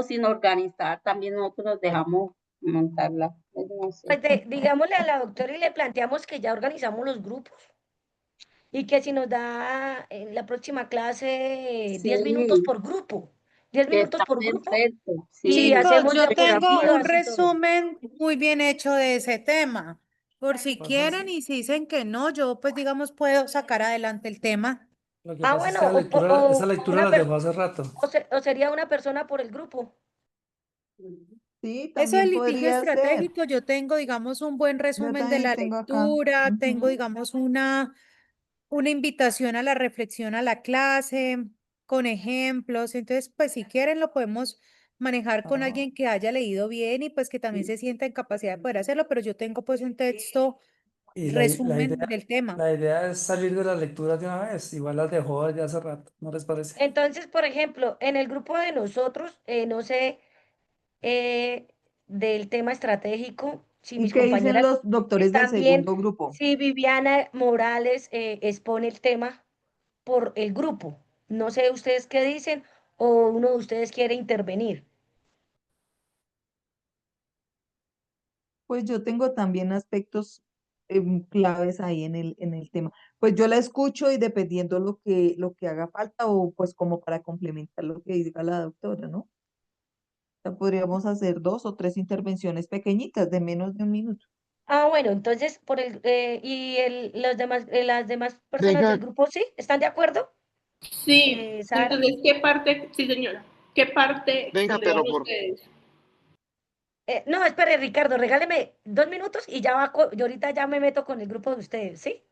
Speaker 8: sin organizar, también nosotros nos dejamos montarla. Pues no sé.
Speaker 11: pues digámosle a la doctora y le planteamos que ya organizamos los grupos y que si nos da en la próxima clase 10 minutos
Speaker 8: Sí,
Speaker 11: por grupo, 10
Speaker 8: que
Speaker 11: minutos
Speaker 8: está
Speaker 11: por grupo,
Speaker 8: perfecto.
Speaker 11: y
Speaker 8: Sí,
Speaker 13: Chicos,
Speaker 11: hacemos
Speaker 13: yo tengo un
Speaker 11: diapositivas y todo.
Speaker 13: resumen muy bien hecho de ese tema. Por si quieren y si dicen que no, yo pues digamos puedo sacar adelante el tema.
Speaker 17: Lo que
Speaker 11: Ah,
Speaker 17: pasa es
Speaker 11: bueno,
Speaker 17: que esa lectura la dejó hace rato.
Speaker 11: o sería una persona por el grupo.
Speaker 3: Sí,
Speaker 13: Eso del
Speaker 3: también
Speaker 13: litigio
Speaker 3: podría ser.
Speaker 13: estratégico, yo tengo, digamos, un buen
Speaker 3: Yo
Speaker 13: resumen de
Speaker 3: también
Speaker 13: la
Speaker 3: tengo acá.
Speaker 13: lectura, tengo,
Speaker 3: Ujú.
Speaker 13: digamos, una invitación a la reflexión a la clase, con ejemplos. Entonces, pues si quieren, lo podemos manejar con
Speaker 3: Ah,
Speaker 13: alguien que haya leído bien y pues que también se sienta en capacidad de poder hacerlo, pero yo tengo pues un texto
Speaker 17: Y
Speaker 13: resumen del tema.
Speaker 17: la idea es salir de las lecturas de una vez, igual las dejó desde hace rato, ¿no les parece?
Speaker 11: Entonces, por ejemplo, en el grupo de nosotros, no sé, eh, del tema estratégico, si
Speaker 3: ¿Y
Speaker 11: mis
Speaker 3: qué dicen
Speaker 11: compañeras
Speaker 3: los doctores del
Speaker 11: están bien,
Speaker 3: segundo grupo?
Speaker 11: si Viviana Morales expone el tema por el grupo. No sé ustedes qué dicen o uno de ustedes quiere intervenir.
Speaker 3: Pues yo tengo también aspectos claves ahí en el tema. Pues yo la escucho y dependiendo lo que haga falta o pues como para complementar lo que diga la doctora, ¿no? O sea, podríamos hacer 2 o 3 intervenciones pequeñitas de menos de un minuto.
Speaker 11: Ah, bueno, entonces las demás personas del
Speaker 15: Venga,
Speaker 11: grupo, ¿sí? ¿Están de acuerdo?
Speaker 5: Sí,
Speaker 11: Sara.
Speaker 5: entonces, ¿qué parte, sí señora, qué parte
Speaker 15: venga,
Speaker 5: expondrían
Speaker 15: pero por
Speaker 5: ustedes?
Speaker 11: No, espere, Ricardo, regáleme 2 minutos y ya yo ahorita ya me meto con el grupo de ustedes, ¿sí?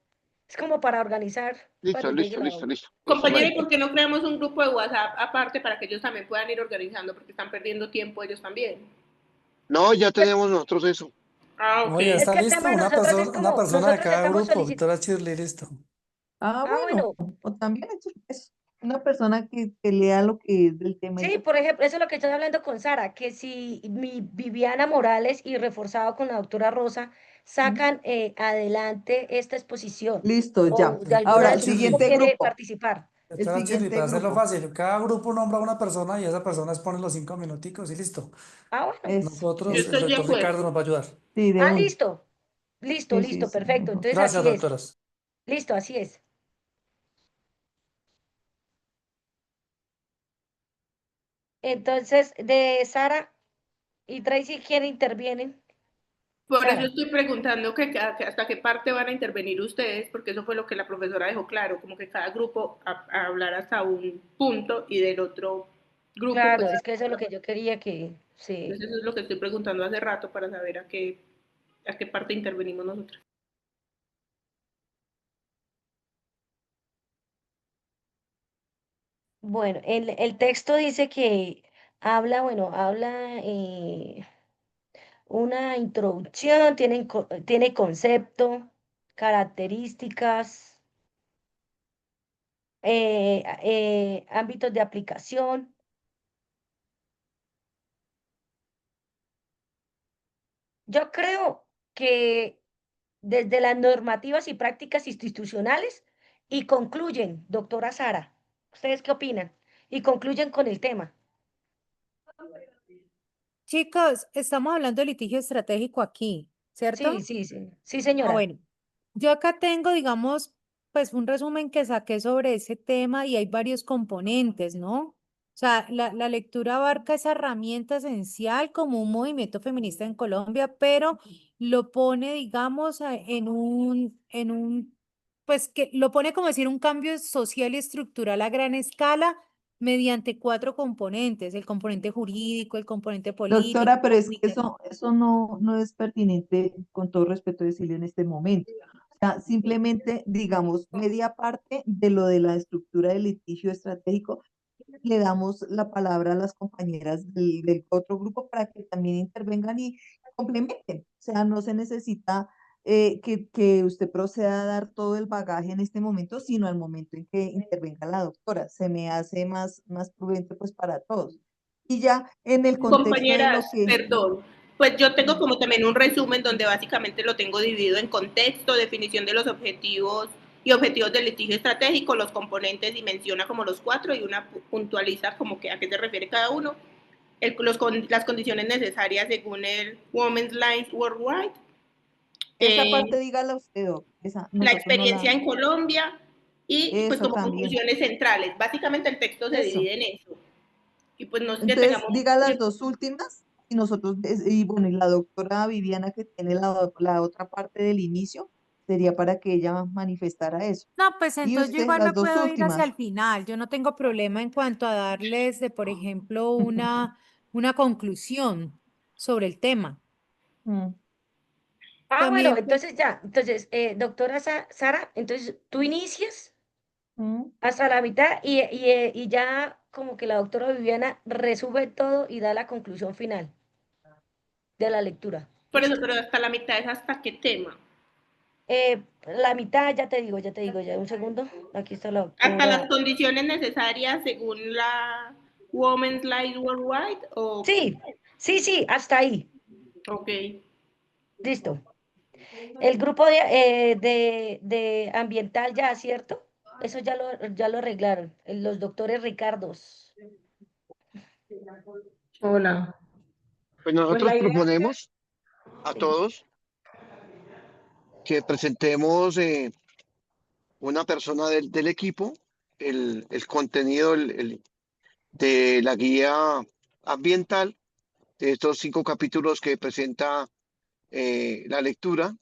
Speaker 11: Es como para organizar
Speaker 15: listo,
Speaker 11: cuando llegue
Speaker 15: listo,
Speaker 11: la
Speaker 15: listo,
Speaker 11: hora.
Speaker 15: listo. Listo,
Speaker 5: Compañera, ¿y
Speaker 15: vale.
Speaker 5: por qué no creamos un grupo de WhatsApp aparte para que ellos también puedan ir organizando? Porque están perdiendo tiempo ellos también.
Speaker 15: No, ya
Speaker 11: Pues,
Speaker 15: tenemos nosotros eso.
Speaker 5: Ah, ok.
Speaker 17: No, ya
Speaker 11: es
Speaker 17: está
Speaker 11: que el
Speaker 17: listo,
Speaker 11: tema de nosotros es
Speaker 17: una
Speaker 11: como,
Speaker 17: persona de
Speaker 11: nosotros
Speaker 17: cada
Speaker 11: estamos
Speaker 17: grupo,
Speaker 11: solicitando.
Speaker 17: Victoria Shirley, listo.
Speaker 3: Ah,
Speaker 11: Ah,
Speaker 3: bueno,
Speaker 11: bueno,
Speaker 3: o también es una persona que lea lo que es del tema y
Speaker 11: sí,
Speaker 3: ya.
Speaker 11: por ejemplo, eso es lo que estoy hablando con Sara, que si mi Viviana Morales y reforzado con la doctora Rosa
Speaker 3: Mm.
Speaker 11: sacan adelante esta exposición
Speaker 3: Listo,
Speaker 11: o
Speaker 3: ya.
Speaker 11: de alguna
Speaker 3: Ahora,
Speaker 17: Doctora
Speaker 11: de
Speaker 3: el
Speaker 11: su grupo
Speaker 17: Shirley,
Speaker 3: siguiente
Speaker 11: quiere
Speaker 3: grupo,
Speaker 11: participar.
Speaker 3: el
Speaker 17: doctora Shirley,
Speaker 3: siguiente
Speaker 17: para hacerlo
Speaker 3: grupo.
Speaker 17: fácil, cada grupo nombra una persona y esa persona expone los 5 minuticos y listo.
Speaker 11: Ah, bueno.
Speaker 3: Eso,
Speaker 5: Yo
Speaker 17: Nosotros, el
Speaker 5: estoy de
Speaker 17: doctor
Speaker 5: acuerdo.
Speaker 17: Ricardo nos va a ayudar.
Speaker 3: sí, de
Speaker 11: Ah,
Speaker 3: uno.
Speaker 11: listo, listo,
Speaker 3: Sí, sí,
Speaker 11: listo,
Speaker 3: sí,
Speaker 11: perfecto.
Speaker 3: mejor.
Speaker 11: Entonces
Speaker 17: Gracias,
Speaker 11: así es.
Speaker 17: doctoras.
Speaker 11: Listo, así es. Entonces, de Sara y Tracy, ¿quién intervienen?
Speaker 5: Por eso
Speaker 11: Sara.
Speaker 5: estoy preguntando que hasta qué parte van a intervenir ustedes, porque eso fue lo que la profesora dejó claro, como que cada grupo a hablar hasta un punto y del otro grupo, pues,
Speaker 11: Claro, es que eso es lo que yo quería que sí.
Speaker 5: entonces eso es lo que estoy preguntando hace rato para saber a qué parte intervenimos nosotros.
Speaker 11: Bueno, el texto dice que habla, bueno, habla una introducción, tiene concepto, características, ámbitos de aplicación. Yo creo que desde las normativas y prácticas institucionales y concluyen, doctora Sara, ¿ustedes qué opinan? Y concluyen con el tema.
Speaker 13: Chicos, estamos hablando de litigio estratégico aquí,
Speaker 11: Sí,
Speaker 13: ¿cierto?
Speaker 11: sí, sí, sí,
Speaker 13: Ah,
Speaker 11: señora.
Speaker 13: bueno, yo acá tengo, digamos, pues un resumen que saqué sobre ese tema y hay varios componentes, ¿no? O sea, la lectura abarca esa herramienta esencial como un movimiento feminista en Colombia, pero lo pone, digamos, pues que lo pone como decir un cambio social y estructural a gran escala mediante 4 componentes: el componente jurídico, el componente político,
Speaker 3: Doctora, pero es que
Speaker 13: comunitario.
Speaker 3: eso no es pertinente, con todo respeto decirle en este momento. O sea, simplemente, digamos, media parte de lo de la estructura del litigio estratégico, le damos la palabra a las compañeras del otro grupo para que también intervengan y complementen. O sea, no se necesita que usted proceda a dar todo el bagaje en este momento, sino al momento en que intervenga la doctora. Se me hace más prudente pues para todos. Y ya en el contexto de
Speaker 5: Compañeras,
Speaker 3: lo que...
Speaker 5: perdón, pues yo tengo como también un resumen donde básicamente lo tengo dividido en contexto, definición de los objetivos y objetivos del litigio estratégico, los componentes y menciona como los 4 y una puntualiza como que a qué se refiere cada uno, las condiciones necesarias según el Women's Lines Worldwide,
Speaker 3: Esa parte
Speaker 5: eh,
Speaker 3: dígala usted, Doc. Esa,
Speaker 5: la
Speaker 3: nosotros no la...
Speaker 5: experiencia en Colombia y pues
Speaker 3: Eso
Speaker 5: como
Speaker 3: también.
Speaker 5: conclusiones centrales. Básicamente el texto se
Speaker 3: Eso.
Speaker 5: divide en eso. Y pues no es que
Speaker 3: Entonces,
Speaker 5: tengamos
Speaker 3: diga las dos últimas y nosotros, y bueno, y la doctora Viviana que tiene la otra parte del inicio, sería para que ella manifestara eso.
Speaker 13: No, pues
Speaker 3: Y
Speaker 13: entonces yo
Speaker 3: usted,
Speaker 13: igual me
Speaker 3: las dos
Speaker 13: puedo ir hacia
Speaker 3: últimas.
Speaker 13: el final. Yo no tengo problema en cuanto a darles, por ejemplo, una conclusión. O sobre el tema.
Speaker 3: Mm.
Speaker 11: Ah, bueno,
Speaker 13: También,
Speaker 11: entonces ya, entonces, doctora Sara, entonces tú inicias
Speaker 3: Mm.
Speaker 11: hasta la mitad y ya como que la doctora Viviana resume todo y da la conclusión final de la lectura.
Speaker 5: Por eso,
Speaker 11: ¿Listo?
Speaker 5: pero hasta la mitad es hasta qué tema.
Speaker 11: La mitad, ya te digo, ya un segundo. Aquí está la
Speaker 5: Hasta las
Speaker 11: doctora.
Speaker 5: condiciones necesarias según la Women's Rights Worldwide o...
Speaker 11: Sí, hasta ahí.
Speaker 5: Ok.
Speaker 11: Listo. El grupo de ambiental ya, ¿cierto? Eso ya lo arreglaron. Los doctores Ricardos.
Speaker 14: Hola.
Speaker 15: Pues
Speaker 14: Pues
Speaker 15: nosotros
Speaker 14: la idea
Speaker 15: proponemos a
Speaker 11: Sí.
Speaker 15: todos que presentemos una persona del equipo, el contenido de la guía ambiental, de estos 5 capítulos que presenta la lectura.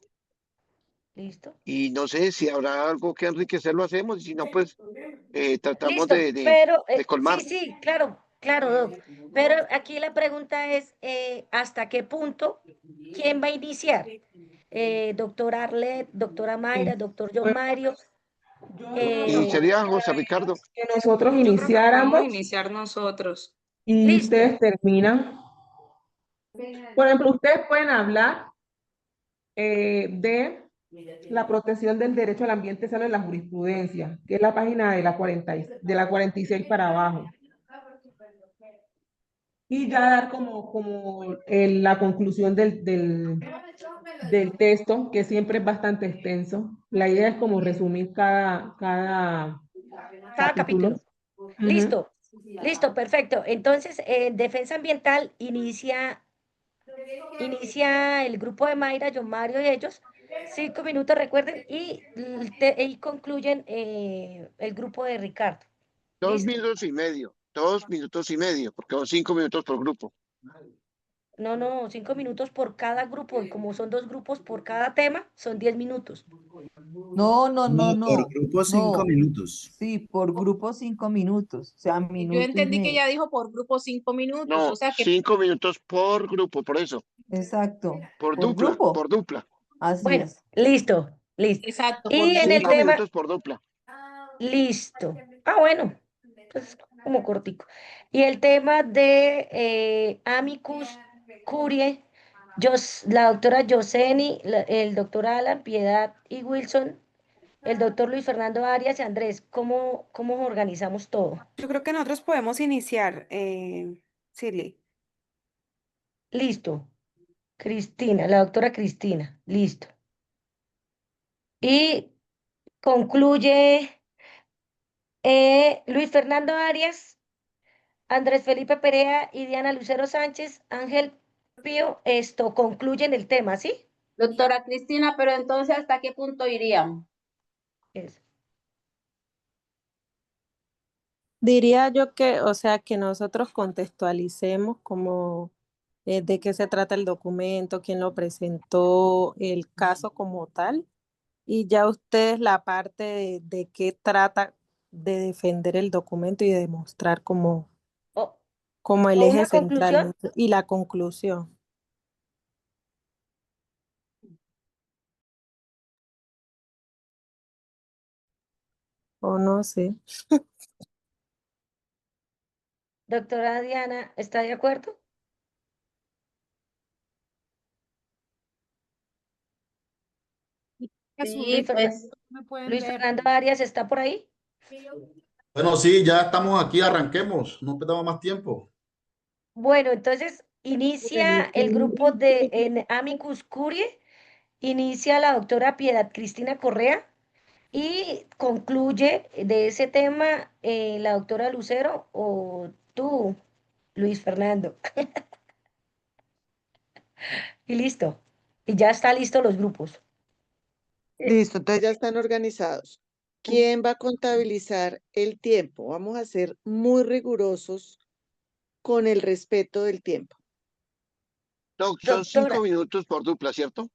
Speaker 11: Listo.
Speaker 15: Y no sé si habrá algo que enriquecer, lo hacemos, y si no, pues tratamos
Speaker 11: Listo, pero
Speaker 15: de colmar.
Speaker 11: sí, claro, Doc. Pero aquí la pregunta es, ¿hasta qué punto? ¿Quién va a iniciar? Doctor Arlet, doctora Mayra, doctor John
Speaker 14: pues,
Speaker 11: Mario.
Speaker 15: Iniciaría José Ricardo.
Speaker 14: que nosotros
Speaker 10: Yo creo que podemos
Speaker 14: iniciáramos
Speaker 10: iniciar nosotros.
Speaker 14: y
Speaker 11: Listo.
Speaker 14: ustedes terminan. Por ejemplo, ustedes pueden hablar de la protección del derecho al ambiente sano en la jurisprudencia, que es la página de la 46 para abajo. Y ya dar como la conclusión del texto, que siempre es bastante extenso. La idea es como resumir cada capítulo.
Speaker 11: capítulo. Listo, perfecto. Entonces, en defensa ambiental inicia el grupo de Mayra, John Mario y ellos. 5 minutos, recuerden, y concluyen el grupo de Ricardo.
Speaker 15: 2
Speaker 11: ¿Listo?
Speaker 15: minutos y medio, 2 minutos y medio, porque son 5 minutos por grupo.
Speaker 11: No, 5 minutos por cada grupo, y como son 2 grupos por cada tema, son 10 minutos.
Speaker 3: No,
Speaker 2: Por grupo 5
Speaker 3: no.
Speaker 2: minutos.
Speaker 3: Sí, por grupo 5 minutos, o sea,
Speaker 18: Yo
Speaker 3: minuto y
Speaker 18: entendí que
Speaker 3: medio.
Speaker 18: ella dijo por grupo 5 minutos,
Speaker 15: No,
Speaker 18: o sea que
Speaker 15: 5 minutos por grupo, por eso.
Speaker 3: Exacto.
Speaker 15: Por
Speaker 3: ¿Por
Speaker 15: dupla,
Speaker 3: grupo?
Speaker 15: por dupla.
Speaker 3: Así
Speaker 11: Bueno,
Speaker 3: es.
Speaker 11: listo.
Speaker 18: exacto, por
Speaker 11: Y en el
Speaker 15: 5
Speaker 18: dupla.
Speaker 11: tema,
Speaker 15: minutos por dupla.
Speaker 11: listo. Bueno, entonces como cortico. Y el tema de Amicus Curie, la doctora Yoseni, el doctor Alan, Piedad y Wilson, el doctor Luis Fernando Arias y Andrés, ¿cómo organizamos todo?
Speaker 6: Yo creo que nosotros podemos iniciar, Shirley.
Speaker 11: Listo. Cristina, la doctora Cristina, listo. Y concluye Luis Fernando Arias, Andrés Felipe Perea y Diana Lucero Sánchez, Ángel Pío, esto concluyen el tema, ¿sí?
Speaker 8: Doctora Cristina, pero entonces, ¿hasta qué punto iríamos?
Speaker 11: Eso.
Speaker 19: Diría yo que, o sea, que nosotros contextualicemos como de qué se trata el documento, quién lo presentó, el caso como tal, y ya ustedes la parte de qué trata de defender el documento y de demostrar como el
Speaker 11: ¿O
Speaker 19: eje
Speaker 11: una
Speaker 19: central,
Speaker 11: conclusión?
Speaker 19: ¿no? Y la conclusión. O no sé.
Speaker 11: Doctora Diana, ¿está de acuerdo?
Speaker 8: Sí, pues.
Speaker 13: Me pueden
Speaker 11: Luis
Speaker 13: ver.
Speaker 11: Fernando Arias, ¿está por ahí?
Speaker 7: Bueno, sí, ya estamos aquí, arranquemos, no perdamos más tiempo.
Speaker 11: Bueno, entonces inicia el grupo en Amicus Curie, inicia la doctora Piedad Cristina Correa y concluye de ese tema la doctora Lucero o tú, Luis Fernando. Y listo. Y ya está listo los grupos.
Speaker 20: Listo, entonces ya están organizados. ¿Quién va a contabilizar el tiempo? Vamos a ser muy rigurosos con el respeto del tiempo.
Speaker 15: Doc, son 5
Speaker 11: Doctora,
Speaker 15: minutos por dupla, ¿cierto?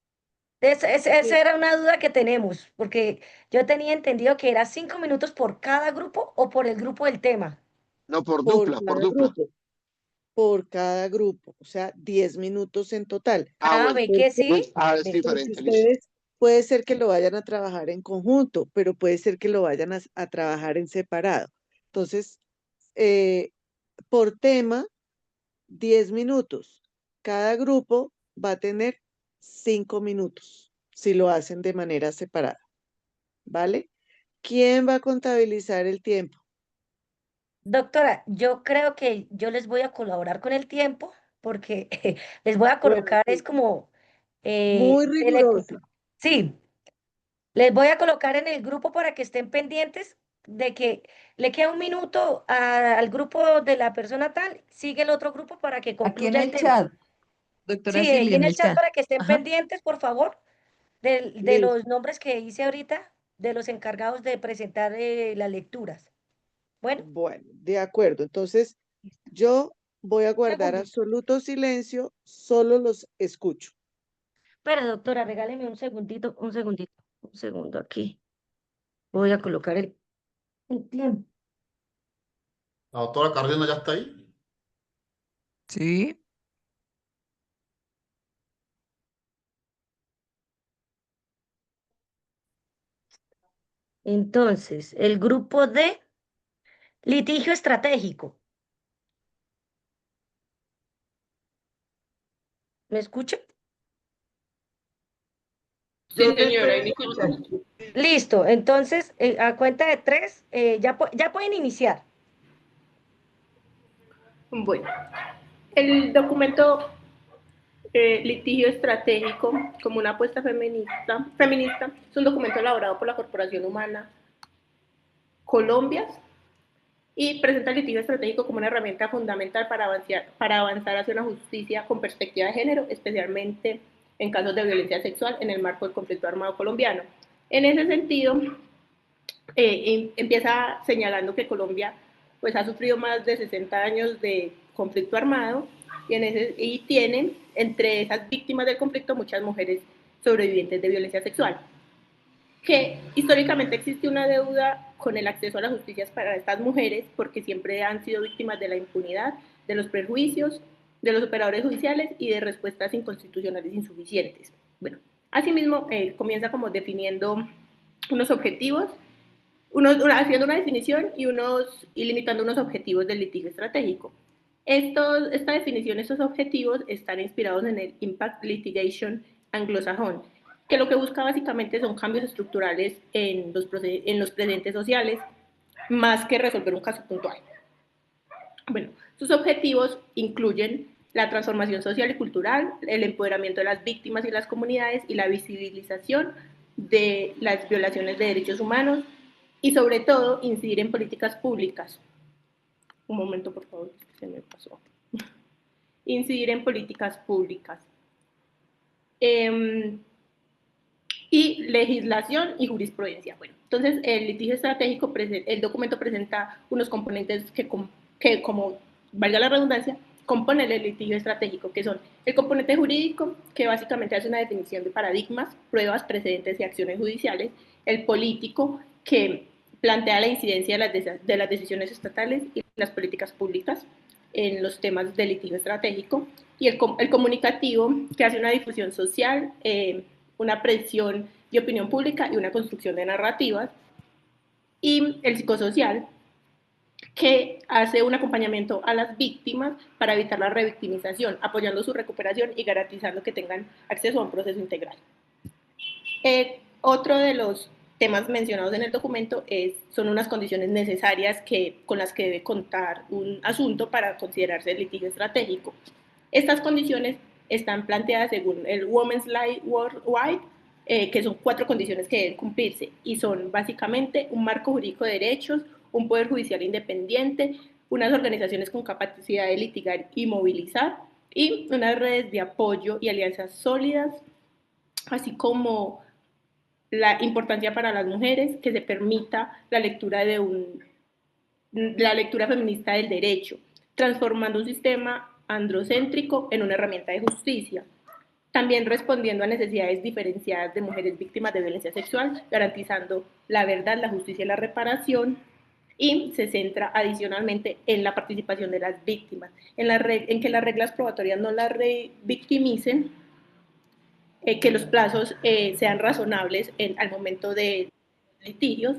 Speaker 11: esa era una duda que tenemos, porque yo tenía entendido que era 5 minutos por cada grupo o por el grupo del tema.
Speaker 15: No, por
Speaker 20: Por
Speaker 15: dupla, por
Speaker 20: cada
Speaker 15: dupla.
Speaker 20: grupo. por cada grupo, o sea, 10 minutos en total.
Speaker 11: Ah, ¿ve que sí?
Speaker 15: Es
Speaker 11: Ve.
Speaker 15: diferente,
Speaker 20: Porque
Speaker 15: listo.
Speaker 20: ustedes puede ser que lo vayan a trabajar en conjunto, pero puede ser que lo vayan a trabajar en separado. Entonces, por tema, 10 minutos. Cada grupo va a tener 5 minutos si lo hacen de manera separada, ¿vale? ¿Quién va a contabilizar el tiempo?
Speaker 11: Doctora, yo creo que yo les voy a colaborar con el tiempo porque les voy a
Speaker 20: Bueno,
Speaker 11: colocar, es
Speaker 20: sí,
Speaker 11: como,
Speaker 20: muy rigurosa.
Speaker 11: sí, les voy a colocar en el grupo para que estén pendientes de que le queda un minuto al grupo de la persona tal, sigue el otro grupo para que
Speaker 3: Aquí en
Speaker 11: concluya el
Speaker 3: el
Speaker 11: tema.
Speaker 3: chat, doctora
Speaker 11: Sí, ahí
Speaker 3: Silvia,
Speaker 11: en
Speaker 3: en
Speaker 11: el
Speaker 3: el
Speaker 11: chat
Speaker 3: chat.
Speaker 11: para que estén
Speaker 3: Ajá.
Speaker 11: pendientes, por favor, de
Speaker 20: Listo.
Speaker 11: los nombres que hice ahorita, de los encargados de presentar las lecturas. Bueno,
Speaker 20: Bueno, de acuerdo. Entonces, yo voy a guardar
Speaker 11: segundito.
Speaker 20: absoluto silencio, solo los escucho.
Speaker 11: Pero doctora, regáleme un segundo aquí. Voy a colocar el tiempo.
Speaker 7: La doctora Carrión ya está ahí.
Speaker 3: Sí.
Speaker 11: Entonces, el grupo de litigio estratégico. ¿Me escucha?
Speaker 14: Sí, señora, ahí me escucha.
Speaker 11: Listo, entonces, a cuenta de 3, ya pueden iniciar.
Speaker 5: Bueno, el documento litigio estratégico como una apuesta feminista es un documento elaborado por la Corporación Humana Colombia y presenta el litigio estratégico como una herramienta fundamental para avanzar hacia una justicia con perspectiva de género, especialmente en casos de violencia sexual en el marco del conflicto armado colombiano. En ese sentido, empieza señalando que Colombia pues, ha sufrido más de 60 años de conflicto armado y tienen entre esas víctimas del conflicto muchas mujeres sobrevivientes de violencia sexual. Que históricamente existe una deuda con el acceso a la justicia para estas mujeres porque siempre han sido víctimas de la impunidad, de los prejuicios, de los operadores judiciales y de respuestas inconstitucionales insuficientes. Bueno, asimismo, comienza como definiendo unos objetivos, haciendo una definición y limitando unos objetivos del litigio estratégico. Esta definición, estos objetivos están inspirados en el Impact Litigation anglosajón, que lo que busca básicamente son cambios estructurales en los precedentes sociales, más que resolver un caso puntual. Bueno, sus objetivos incluyen la transformación social y cultural, el empoderamiento de las víctimas y las comunidades y la visibilización de las violaciones de derechos humanos y sobre todo incidir en políticas públicas. Un momento, por favor, se me pasó. Incidir en políticas públicas. Y legislación y jurisprudencia. Bueno, entonces el litigio estratégico, el documento presenta unos componentes que como valga la redundancia, componen el litigio estratégico, que son el componente jurídico, que básicamente hace una definición de paradigmas, pruebas, precedentes y acciones judiciales, el político, que plantea la incidencia de las decisiones estatales y las políticas públicas en los temas del litigio estratégico, y el comunicativo, que hace una difusión social, una presión de opinión pública y una construcción de narrativas, y el psicosocial, que hace un acompañamiento a las víctimas para evitar la revictimización, apoyando su recuperación y garantizando que tengan acceso a un proceso integral. Otro de los temas mencionados en el documento son unas condiciones necesarias con las que debe contar un asunto para considerarse el litigio estratégico. Estas condiciones están planteadas según el Women's Rights Worldwide, que son 4 condiciones que deben cumplirse y son básicamente un marco jurídico de derechos, un poder judicial independiente, unas organizaciones con capacidad de litigar y movilizar y unas redes de apoyo y alianzas sólidas, así como la importancia para las mujeres que se permita la lectura feminista del derecho, transformando un sistema androcéntrico en una herramienta de justicia. También respondiendo a necesidades diferenciadas de mujeres víctimas de violencia sexual, garantizando la verdad, la justicia y la reparación. y se centra adicionalmente en la participación de las víctimas, en que las reglas probatorias no las revictimicen, que los plazos sean razonables al momento de litigios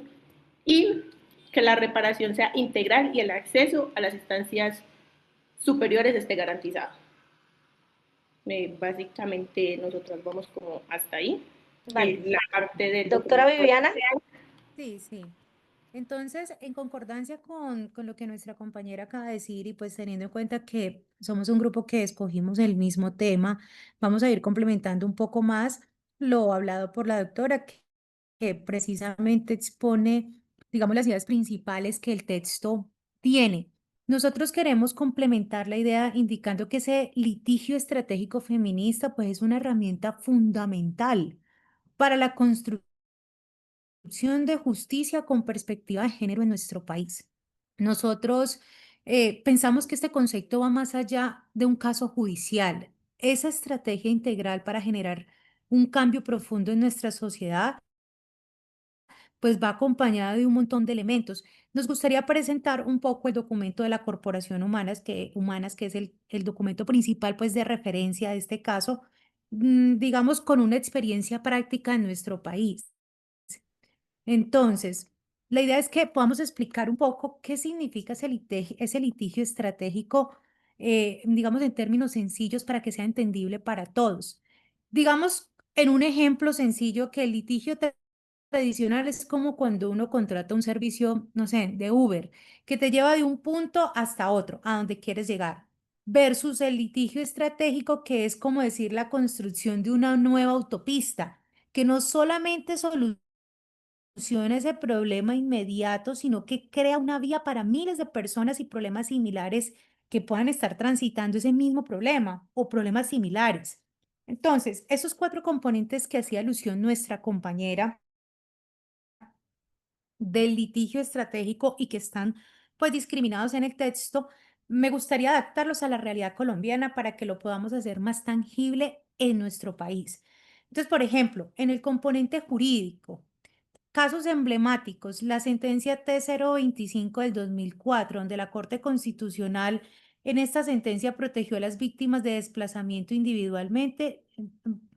Speaker 5: y que la reparación sea integral y el acceso a las instancias superiores esté garantizado. Básicamente nosotros vamos como hasta ahí.
Speaker 11: Vale.
Speaker 5: La parte del
Speaker 11: Doctora
Speaker 5: documento
Speaker 11: Viviana.
Speaker 13: Sí, sí. Entonces, en concordancia con lo que nuestra compañera acaba de decir y pues teniendo en cuenta que somos un grupo que escogimos el mismo tema, vamos a ir complementando un poco más lo hablado por la doctora que precisamente expone, digamos, las ideas principales que el texto tiene. Nosotros queremos complementar la idea indicando que ese litigio estratégico feminista pues es una herramienta fundamental para la construcción de justicia con perspectiva de género en nuestro país. Nosotros pensamos que este concepto va más allá de un caso judicial. Esa estrategia integral para generar un cambio profundo en nuestra sociedad, pues va acompañada de un montón de elementos. Nos gustaría presentar un poco el documento de la Corporación Humanas, que es el documento principal, pues, de referencia de este caso, digamos, con una experiencia práctica en nuestro país. Entonces, la idea es que podamos explicar un poco qué significa ese litigio estratégico, digamos en términos sencillos para que sea entendible para todos. Digamos, en un ejemplo sencillo, que el litigio tradicional es como cuando uno contrata un servicio, no sé, de Uber, que te lleva de un punto hasta otro, a donde quieres llegar, versus el litigio estratégico, que es como decir la construcción de una nueva autopista, que no solamente soluciona ese problema inmediato, sino que crea una vía para miles de personas y problemas similares que puedan estar transitando ese mismo problema o problemas similares. Entonces, esos cuatro componentes que hacía alusión nuestra compañera del litigio estratégico y que están pues discriminados en el texto, me gustaría adaptarlos a la realidad colombiana para que lo podamos hacer más tangible en nuestro país. Entonces, por ejemplo, en el componente jurídico, casos emblemáticos, la sentencia T025 del 2004, donde la Corte Constitucional en esta sentencia protegió a las víctimas de desplazamiento individualmente,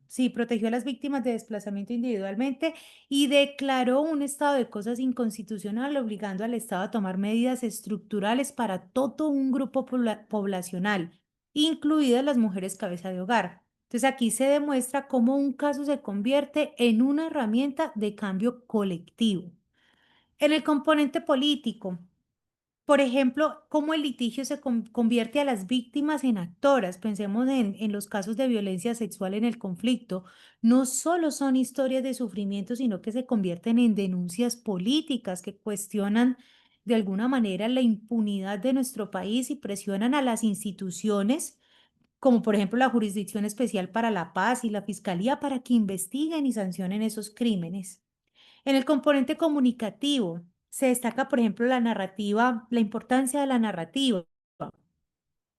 Speaker 13: sí, protegió a las víctimas de desplazamiento individualmente y declaró un estado de cosas inconstitucional, obligando al Estado a tomar medidas estructurales para todo un grupo poblacional, incluidas las mujeres cabeza de hogar. Entonces aquí se demuestra cómo un caso se convierte en una herramienta de cambio colectivo. En el componente político, por ejemplo, cómo el litigio se convierte a las víctimas en actoras. Pensemos en los casos de violencia sexual en el conflicto. No solo son historias de sufrimiento, sino que se convierten en denuncias políticas que cuestionan de alguna manera la impunidad de nuestro país y presionan a las instituciones como por ejemplo la Jurisdicción Especial para la Paz y la Fiscalía, para que investiguen y sancionen esos crímenes. En el componente comunicativo se destaca, por ejemplo, la narrativa, la importancia de la narrativa.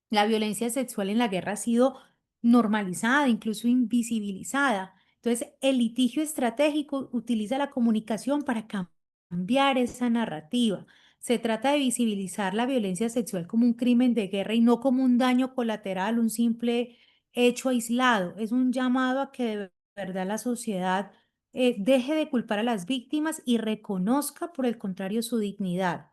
Speaker 13: La violencia sexual en la guerra ha sido normalizada, incluso invisibilizada. Entonces, el litigio estratégico utiliza la comunicación para cambiar esa narrativa. Se trata de visibilizar la violencia sexual como un crimen de guerra y no como un daño colateral, un simple hecho aislado. Es un llamado a que de verdad la sociedad deje de culpar a las víctimas y reconozca, por el contrario, su dignidad.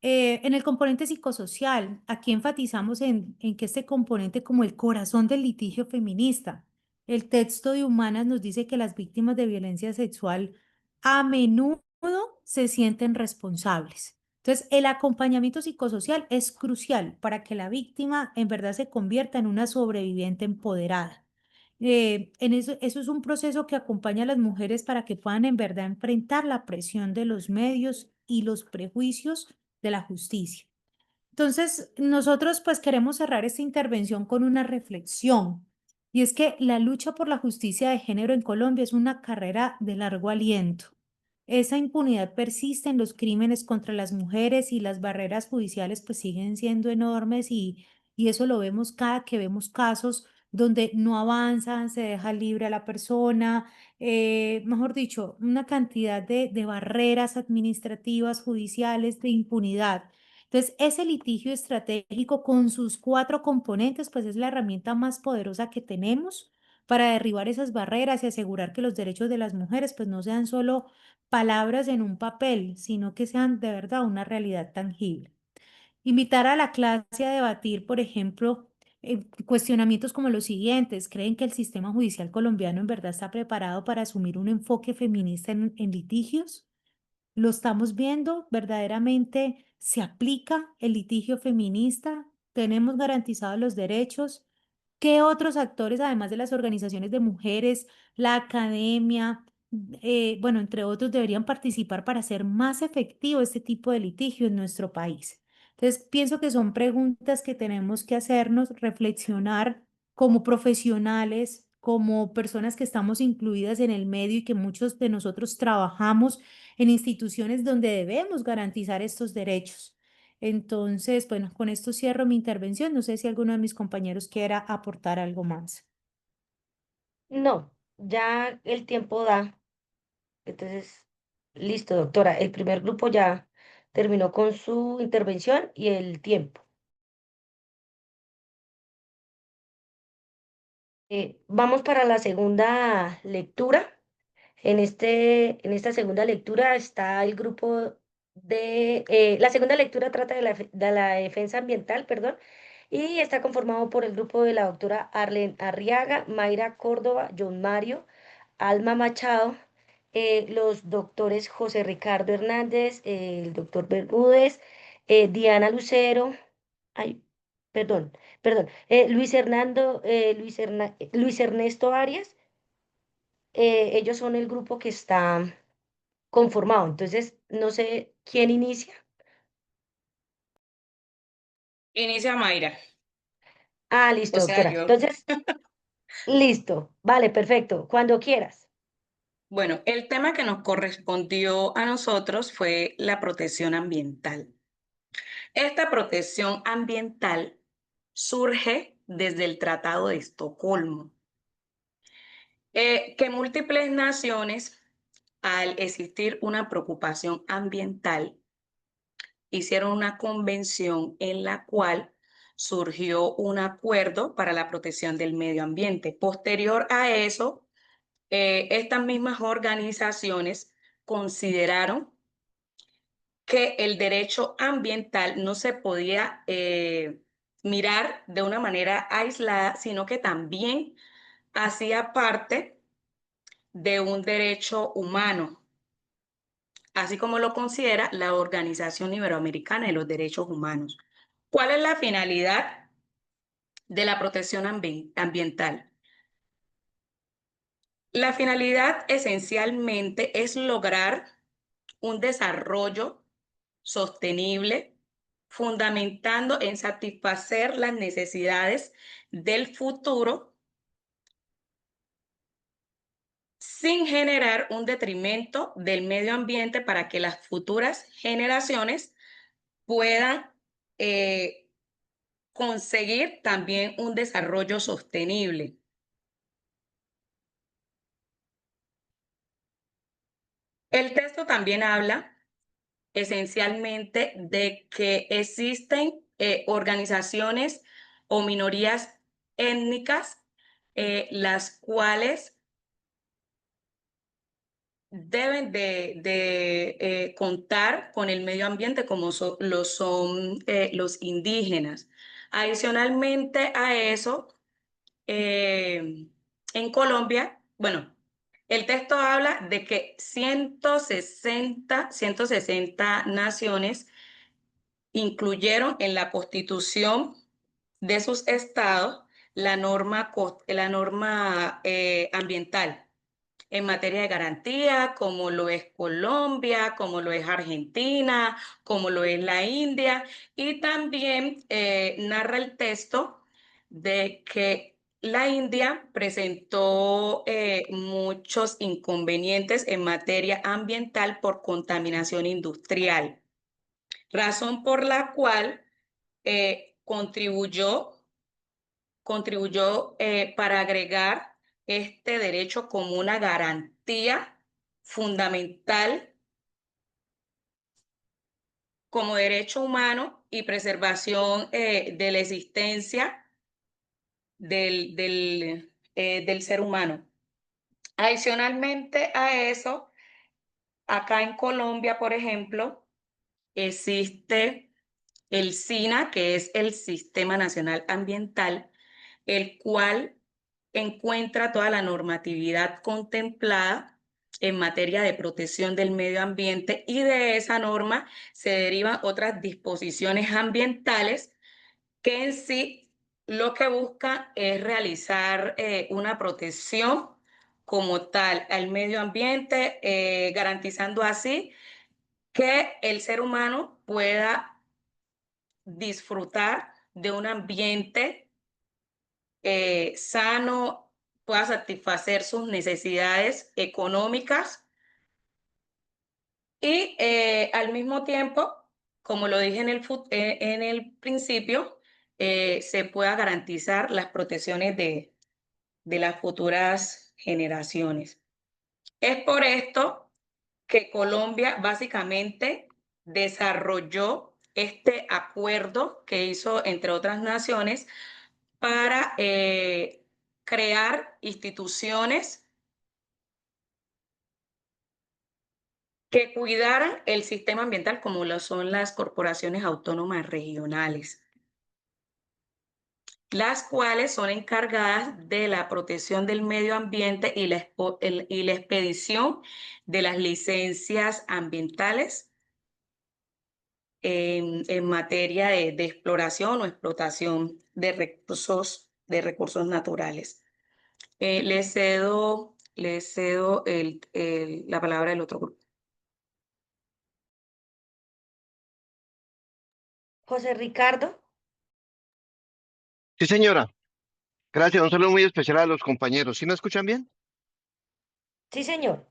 Speaker 13: En el componente psicosocial, aquí enfatizamos en que este componente como el corazón del litigio feminista. El texto de Humanas nos dice que las víctimas de violencia sexual a menudo se sienten responsables. Entonces, el acompañamiento psicosocial es crucial para que la víctima en verdad se convierta en una sobreviviente empoderada. Eso es un proceso que acompaña a las mujeres para que puedan en verdad enfrentar la presión de los medios y los prejuicios de la justicia. Entonces, nosotros pues queremos cerrar esta intervención con una reflexión, y es que la lucha por la justicia de género en Colombia es una carrera de largo aliento. Esa impunidad persiste en los crímenes contra las mujeres y las barreras judiciales pues siguen siendo enormes y eso lo vemos cada que vemos casos donde no avanzan, se deja libre a la persona, mejor dicho, una cantidad de barreras administrativas, judiciales, de impunidad. Entonces, ese litigio estratégico con sus 4 componentes, pues es la herramienta más poderosa que tenemos para derribar esas barreras y asegurar que los derechos de las mujeres, pues no sean solo palabras en un papel, sino que sean de verdad una realidad tangible. Invitar a la clase a debatir, por ejemplo, cuestionamientos como los siguientes. ¿Creen que el sistema judicial colombiano en verdad está preparado para asumir un enfoque feminista en litigios? ¿Lo estamos viendo? ¿Verdaderamente se aplica el litigio feminista? ¿Tenemos garantizados los derechos? ¿Qué otros actores, además de las organizaciones de mujeres, la academia, bueno, entre otros, deberían participar para hacer más efectivo este tipo de litigio en nuestro país? Entonces, pienso que son preguntas que tenemos que hacernos, reflexionar como profesionales, como personas que estamos incluidas en el medio y que muchos de nosotros trabajamos en instituciones donde debemos garantizar estos derechos. Entonces, bueno, con esto cierro mi intervención. No sé si alguno de mis compañeros quiera aportar algo más.
Speaker 11: No, ya el tiempo da. Entonces, listo, doctora. El primer grupo ya terminó con su intervención y el tiempo. Vamos para la segunda lectura. En esta segunda lectura está el grupo la segunda lectura trata de la defensa ambiental, perdón, y está conformado por el grupo de la doctora Arlen Arriaga, Mayra Córdoba, John Mario, Alma Machado, los doctores José Ricardo Hernández, el doctor Bermúdez, Diana Lucero, ay, perdón, Luis Ernesto Arias. Ellos son el grupo que está conformado. Entonces, no sé quién inicia.
Speaker 10: Inicia Mayra.
Speaker 11: Ah, listo,
Speaker 10: O sea,
Speaker 11: doctora.
Speaker 10: yo.
Speaker 11: Entonces, listo. Vale, perfecto. Cuando quieras.
Speaker 10: Bueno, el tema que nos correspondió a nosotros fue la protección ambiental. Esta protección ambiental surge desde el Tratado de Estocolmo, que múltiples naciones, al existir una preocupación ambiental, hicieron una convención en la cual surgió un acuerdo para la protección del medio ambiente. Posterior a eso, estas mismas organizaciones consideraron que el derecho ambiental no se podía mirar de una manera aislada, sino que también hacía parte de un derecho humano, así como lo considera la Organización Iberoamericana de los Derechos Humanos. ¿Cuál es la finalidad de la protección ambiental? La finalidad esencialmente es lograr un desarrollo sostenible, fundamentando en satisfacer las necesidades del futuro sin generar un detrimento del medio ambiente para que las futuras generaciones puedan conseguir también un desarrollo sostenible. El texto también habla esencialmente de que existen organizaciones o minorías étnicas, las cuales deben de contar con el medio ambiente como lo son los indígenas. Adicionalmente a eso, en Colombia, bueno, el texto habla de que 160 naciones incluyeron en la constitución de sus estados la norma ambiental en materia de garantía, como lo es Colombia, como lo es Argentina, como lo es la India, y también narra el texto de que la India presentó muchos inconvenientes en materia ambiental por contaminación industrial, razón por la cual contribuyó contribuyó para agregar este derecho como una garantía fundamental como derecho humano y preservación de la existencia del ser humano. Adicionalmente a eso, acá en Colombia, por ejemplo, existe el SINA, que es el Sistema Nacional Ambiental, el cual encuentra toda la normatividad contemplada en materia de protección del medio ambiente, y de esa norma se derivan otras disposiciones ambientales que en sí lo que busca es realizar una protección como tal al medio ambiente, garantizando así que el ser humano pueda disfrutar de un ambiente sano, pueda satisfacer sus necesidades económicas y al mismo tiempo, como lo dije en el principio, se pueda garantizar las protecciones de las futuras generaciones. Es por esto que Colombia básicamente desarrolló este acuerdo que hizo entre otras naciones para crear instituciones que cuidaran el sistema ambiental, como lo son las corporaciones autónomas regionales, las cuales son encargadas de la protección del medio ambiente y la expedición de las licencias ambientales en materia de exploración o explotación de recursos naturales. Le cedo la palabra al otro grupo.
Speaker 11: José Ricardo.
Speaker 15: Sí, señora. Gracias. Un saludo muy especial a los compañeros. ¿Sí me escuchan bien?
Speaker 11: Sí, señor.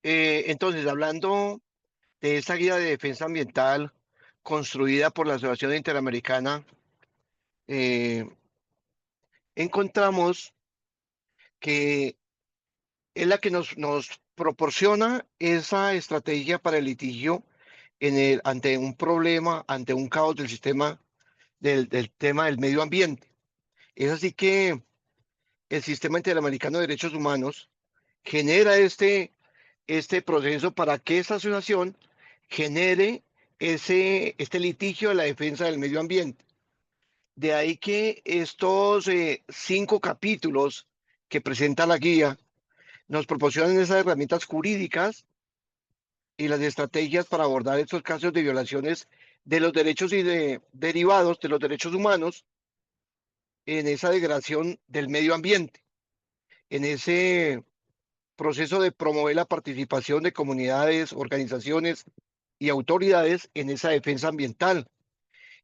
Speaker 15: Entonces, hablando de esta guía de defensa ambiental construida por la Asociación Interamericana, encontramos que es la que nos proporciona esa estrategia para el litigio ante un problema, ante un caos del sistema del tema del medio ambiente. Es así que el Sistema Interamericano de Derechos Humanos genera este proceso para que esta asociación genere este litigio de la defensa del medio ambiente. De ahí que estos 5 capítulos que presenta la guía nos proporcionan esas herramientas jurídicas y las estrategias para abordar estos casos de violaciones de los derechos y derivados de los derechos humanos en esa degradación del medio ambiente, en ese proceso de promover la participación de comunidades, organizaciones y autoridades en esa defensa ambiental,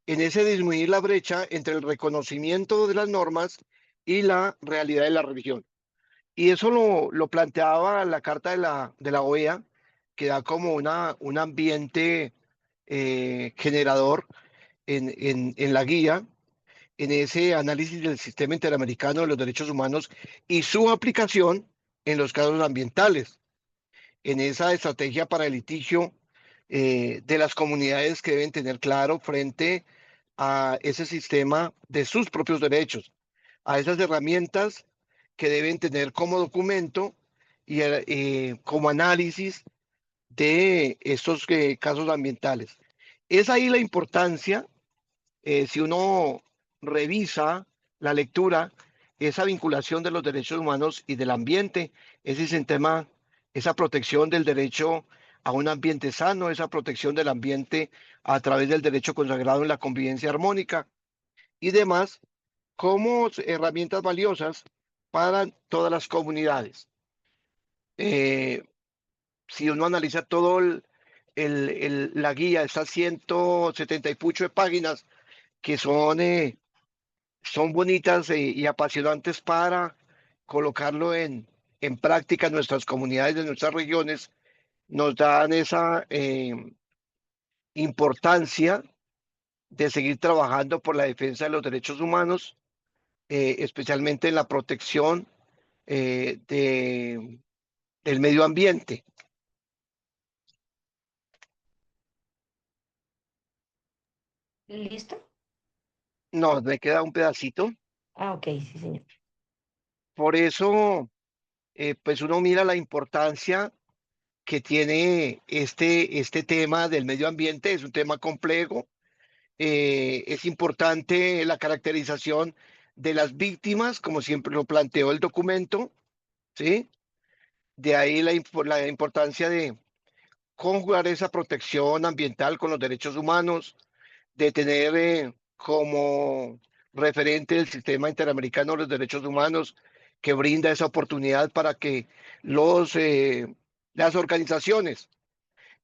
Speaker 15: en ese disminuir la brecha entre el reconocimiento de las normas y la realidad de la religión. Y eso lo planteaba la Carta de la OEA, que da como un ambiente generador en la guía, en ese análisis del sistema interamericano de los derechos humanos y su aplicación en los casos ambientales, en esa estrategia para el litigio de las comunidades que deben tener claro frente a ese sistema de sus propios derechos, a esas herramientas que deben tener como documento y como análisis de estos casos ambientales. Es ahí la importancia, si uno revisa la lectura, esa vinculación de los derechos humanos y del ambiente, ese tema, esa protección del derecho a un ambiente sano, esa protección del ambiente a través del derecho consagrado en la convivencia armónica y demás, como herramientas valiosas para todas las comunidades. Si uno analiza todo la guía, estas 170 y pucho de páginas que son bonitas y apasionantes para colocarlo en práctica en nuestras comunidades, en nuestras regiones, nos dan esa importancia de seguir trabajando por la defensa de los derechos humanos especialmente en la protección del medio ambiente.
Speaker 11: ¿Listo?
Speaker 15: No, me queda un pedacito.
Speaker 11: Ah, ok, sí, señor.
Speaker 15: Por eso, pues uno mira la importancia que tiene este tema del medio ambiente. Es un tema complejo. Es importante la caracterización de las víctimas, como siempre lo planteó el documento, ¿sí? De ahí la importancia de conjugar esa protección ambiental con los derechos humanos, de tener como referente el sistema interamericano de los derechos humanos, que brinda esa oportunidad para que las organizaciones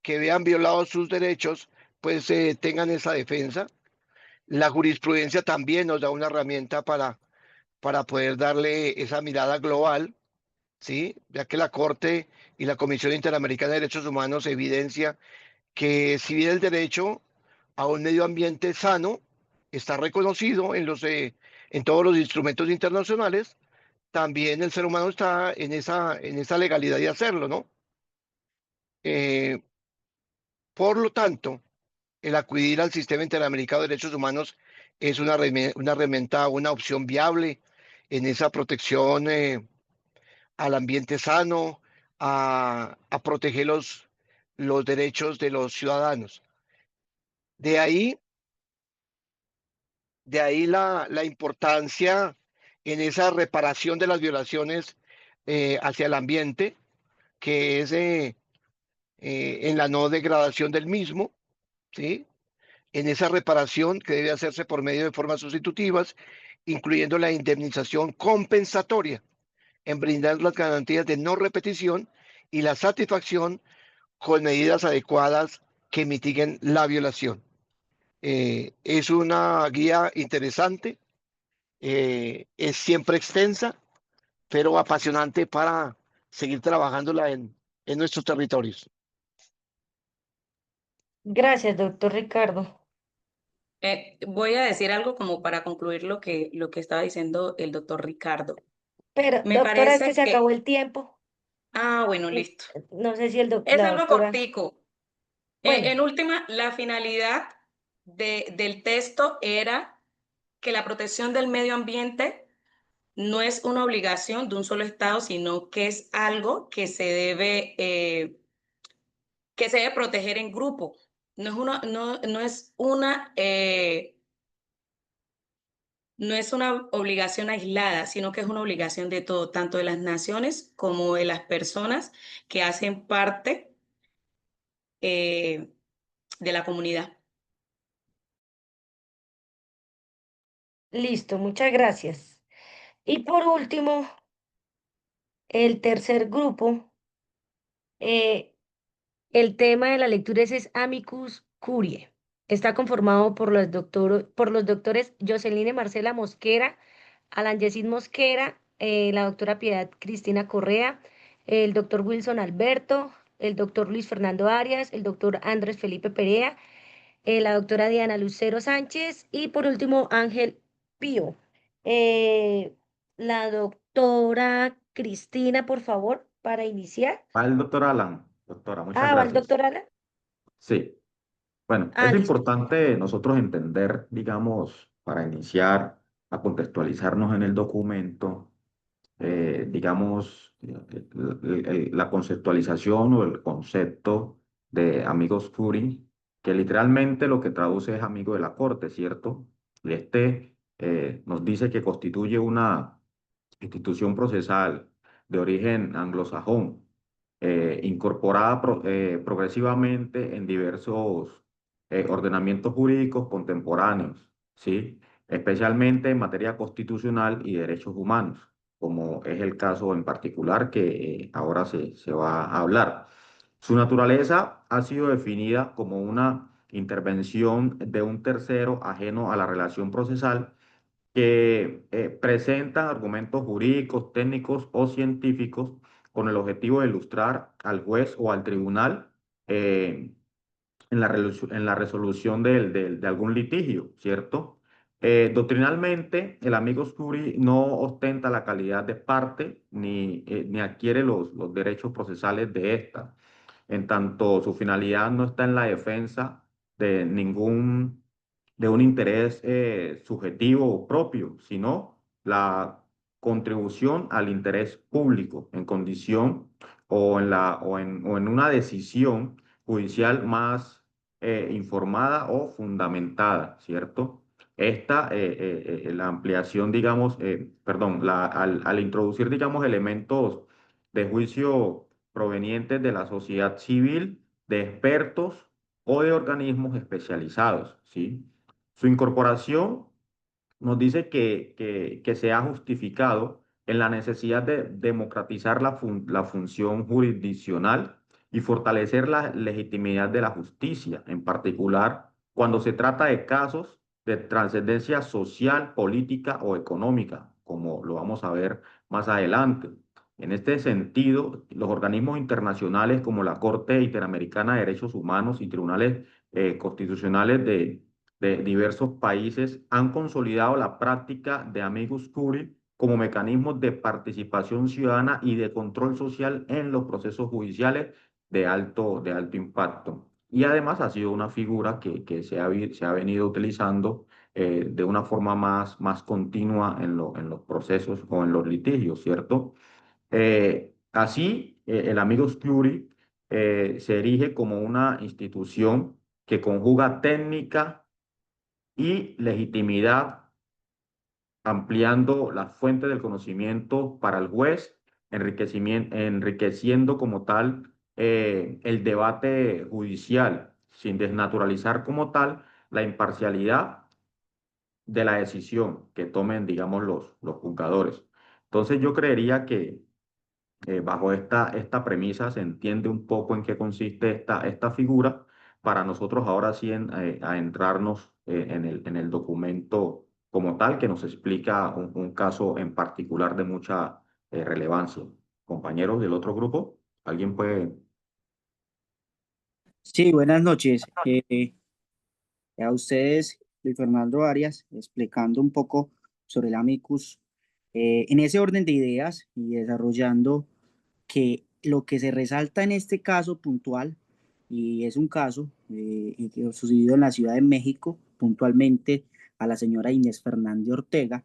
Speaker 15: que vean violados sus derechos, pues tengan esa defensa. La jurisprudencia también nos da una herramienta para poder darle esa mirada global, ¿sí? Ya que la Corte y la Comisión Interamericana de Derechos Humanos evidencia que si bien el derecho a un medio ambiente sano está reconocido en todos los instrumentos internacionales, también el ser humano está en esa legalidad de hacerlo, ¿no? Eh, por lo tanto, el acudir al sistema interamericano de derechos humanos es una herramienta, una opción viable en esa protección al ambiente sano, a proteger los derechos de los ciudadanos. De ahí, la importancia en esa reparación de las violaciones hacia el ambiente, que es en la no degradación del mismo, ¿sí? En esa reparación que debe hacerse por medio de formas sustitutivas, incluyendo la indemnización compensatoria, en brindar las garantías de no repetición y la satisfacción con medidas adecuadas que mitiguen la violación. Es una guía interesante, es siempre extensa, pero apasionante para seguir trabajándola en nuestros territorios.
Speaker 11: Gracias, doctor Ricardo.
Speaker 10: Voy a decir algo como para concluir lo que estaba diciendo el doctor Ricardo.
Speaker 11: Pero,
Speaker 10: Me
Speaker 11: doctora, es que
Speaker 10: parece
Speaker 11: se acabó
Speaker 10: que...
Speaker 11: el tiempo.
Speaker 10: Ah, bueno, listo.
Speaker 11: No sé si
Speaker 10: Es
Speaker 11: la
Speaker 10: algo
Speaker 11: doctora.
Speaker 10: cortico.
Speaker 11: Bueno,
Speaker 10: En última, la finalidad del texto era que la protección del medio ambiente no es una obligación de un solo Estado, sino que es algo que se debe proteger en grupo. No es una obligación aislada, sino que es una obligación de todo, tanto de las naciones como de las personas que hacen parte de la comunidad.
Speaker 11: listo, muchas gracias. Y por último, el tercer grupo, eh, el tema de la lectura es Amicus Curiae. Está conformado por los doctores Joceline Marcela Mosquera, Alan Yesid Mosquera, la doctora Piedad Cristina Correa, el doctor Wilson Alberto, el doctor Luis Fernando Arias, el doctor Andrés Felipe Perea, la doctora Diana Lucero Sánchez y por último Ángel Pío. La doctora Cristina, por favor, para iniciar.
Speaker 21: Va el doctor Alan. Doctora, muchas
Speaker 11: Ah, ¿va el
Speaker 21: gracias.
Speaker 11: doctor Alan?
Speaker 21: Sí, bueno,
Speaker 11: Ah,
Speaker 21: es
Speaker 11: listo.
Speaker 21: importante nosotros entender, digamos, para iniciar a contextualizarnos en el documento, digamos, la conceptualización o el concepto de amigos curiae, que literalmente lo que traduce es amigo de la corte, ¿cierto? Y nos dice que constituye una institución procesal de origen anglosajón, incorporada progresivamente en diversos ordenamientos jurídicos contemporáneos, ¿sí? Especialmente en materia constitucional y derechos humanos, como es el caso en particular que ahora se va a hablar. Su naturaleza ha sido definida como una intervención de un tercero ajeno a la relación procesal que presentan argumentos jurídicos, técnicos o científicos con el objetivo de ilustrar al juez o al tribunal en la resolución de algún litigio, ¿cierto? Doctrinalmente, el amicus curiae no ostenta la calidad de parte ni adquiere los derechos procesales de esta. En tanto, su finalidad no está en la defensa de de un interés subjetivo o propio, sino la contribución al interés público en condición o en una decisión judicial más informada o fundamentada, ¿cierto? La ampliación, digamos, perdón, al introducir, digamos, elementos de juicio provenientes de la sociedad civil, de expertos o de organismos especializados, ¿sí? Su incorporación nos dice que se ha justificado en la necesidad de democratizar la función jurisdiccional y fortalecer la legitimidad de la justicia, en particular cuando se trata de casos de trascendencia social, política o económica, como lo vamos a ver más adelante. En este sentido, los organismos internacionales como la Corte Interamericana de Derechos Humanos y tribunales constitucionales de diversos países han consolidado la práctica de amicus curiae como mecanismos de participación ciudadana y de control social en los procesos judiciales de alto impacto. Y además ha sido una figura que se ha venido utilizando de una forma más continua en los procesos o en los litigios, ¿cierto? El amicus curiae se erige como una institución que conjuga técnica y legitimidad, ampliando las fuentes del conocimiento para el juez, enriqueciendo como tal el debate judicial, sin desnaturalizar como tal la imparcialidad de la decisión que tomen, digamos, los juzgadores. Entonces yo creería que bajo esta premisa se entiende un poco en qué consiste esta figura para nosotros ahora sí adentrarnos en el documento como tal que nos explica un caso en particular de mucha relevancia. Compañeros del otro grupo, ¿alguien puede?
Speaker 4: Sí, buenas noches. A ustedes, Luis Fernando Arias, explicando un poco sobre el amicus. En ese orden de ideas y desarrollando que lo que se resalta en este caso puntual, y es un caso que ha sucedido en la Ciudad de México, puntualmente a la señora Inés Fernández Ortega.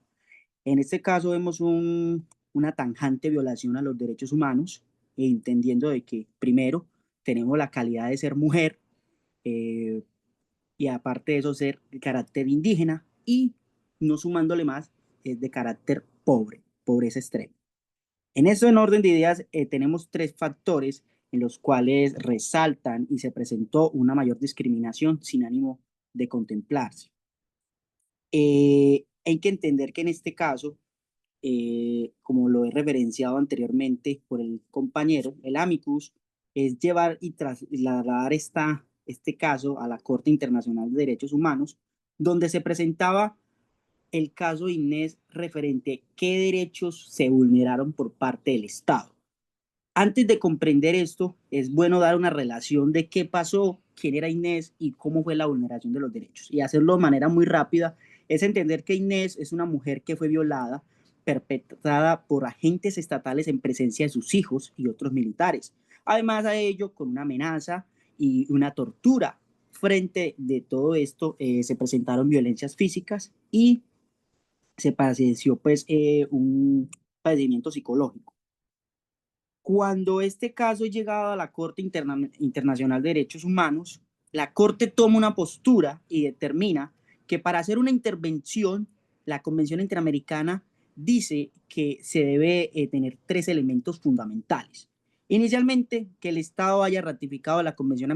Speaker 4: En este caso vemos una tajante violación a los derechos humanos, entendiendo de que primero tenemos la calidad de ser mujer, y aparte de eso ser de carácter indígena, y no sumándole más, es de carácter pobre, pobreza extrema. En eso, en orden de ideas, tenemos tres factores en los cuales resaltan y se presentó una mayor discriminación sin ánimo de contemplarse. Hay que entender que en este caso, como lo he referenciado anteriormente por el compañero, el amicus es llevar y trasladar este caso a la Corte Internacional de Derechos Humanos, donde se presentaba el caso de Inés referente a qué derechos se vulneraron por parte del Estado. Antes de comprender esto, es bueno dar una relación de qué pasó, quién era Inés y cómo fue la vulneración de los derechos. Y hacerlo de manera muy rápida es entender que Inés es una mujer que fue violada, perpetrada por agentes estatales en presencia de sus hijos y otros militares. Además de ello, con una amenaza y una tortura. Frente de todo esto, se presentaron violencias físicas y se padeció pues un padecimiento psicológico. Cuando este caso es llegado a la Corte Internacional de Derechos Humanos, la Corte toma una postura y determina que para hacer una intervención, la Convención Interamericana dice que se debe tener tres elementos fundamentales. Inicialmente, que el Estado haya ratificado la Convención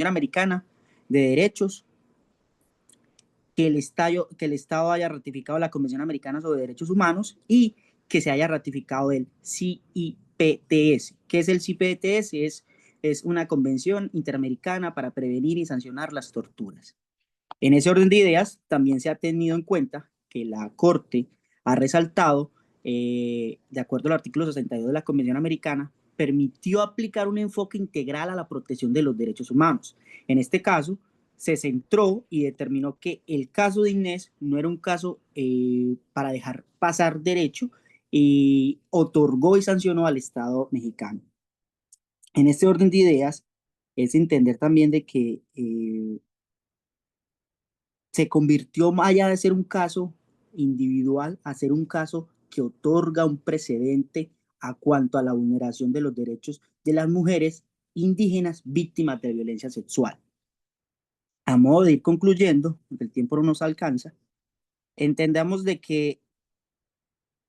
Speaker 4: Americana de Derechos, que el Estado haya ratificado la Convención Americana sobre Derechos Humanos y que se haya ratificado el CIPTS. ¿Qué es el CIPTS? Es una convención interamericana para prevenir y sancionar las torturas. En ese orden de ideas, también se ha tenido en cuenta que la Corte ha resaltado, de acuerdo al artículo 62 de la Convención Americana, permitió aplicar un enfoque integral a la protección de los derechos humanos. En este caso, se centró y determinó que el caso de Inés no era un caso para dejar pasar derecho y otorgó y sancionó al Estado mexicano. En este orden de ideas es entender también de que se convirtió, más allá de ser un caso individual, a ser un caso que otorga un precedente a cuanto a la vulneración de los derechos de las mujeres indígenas víctimas de violencia sexual. A modo de ir concluyendo, porque el tiempo no nos alcanza, entendamos de que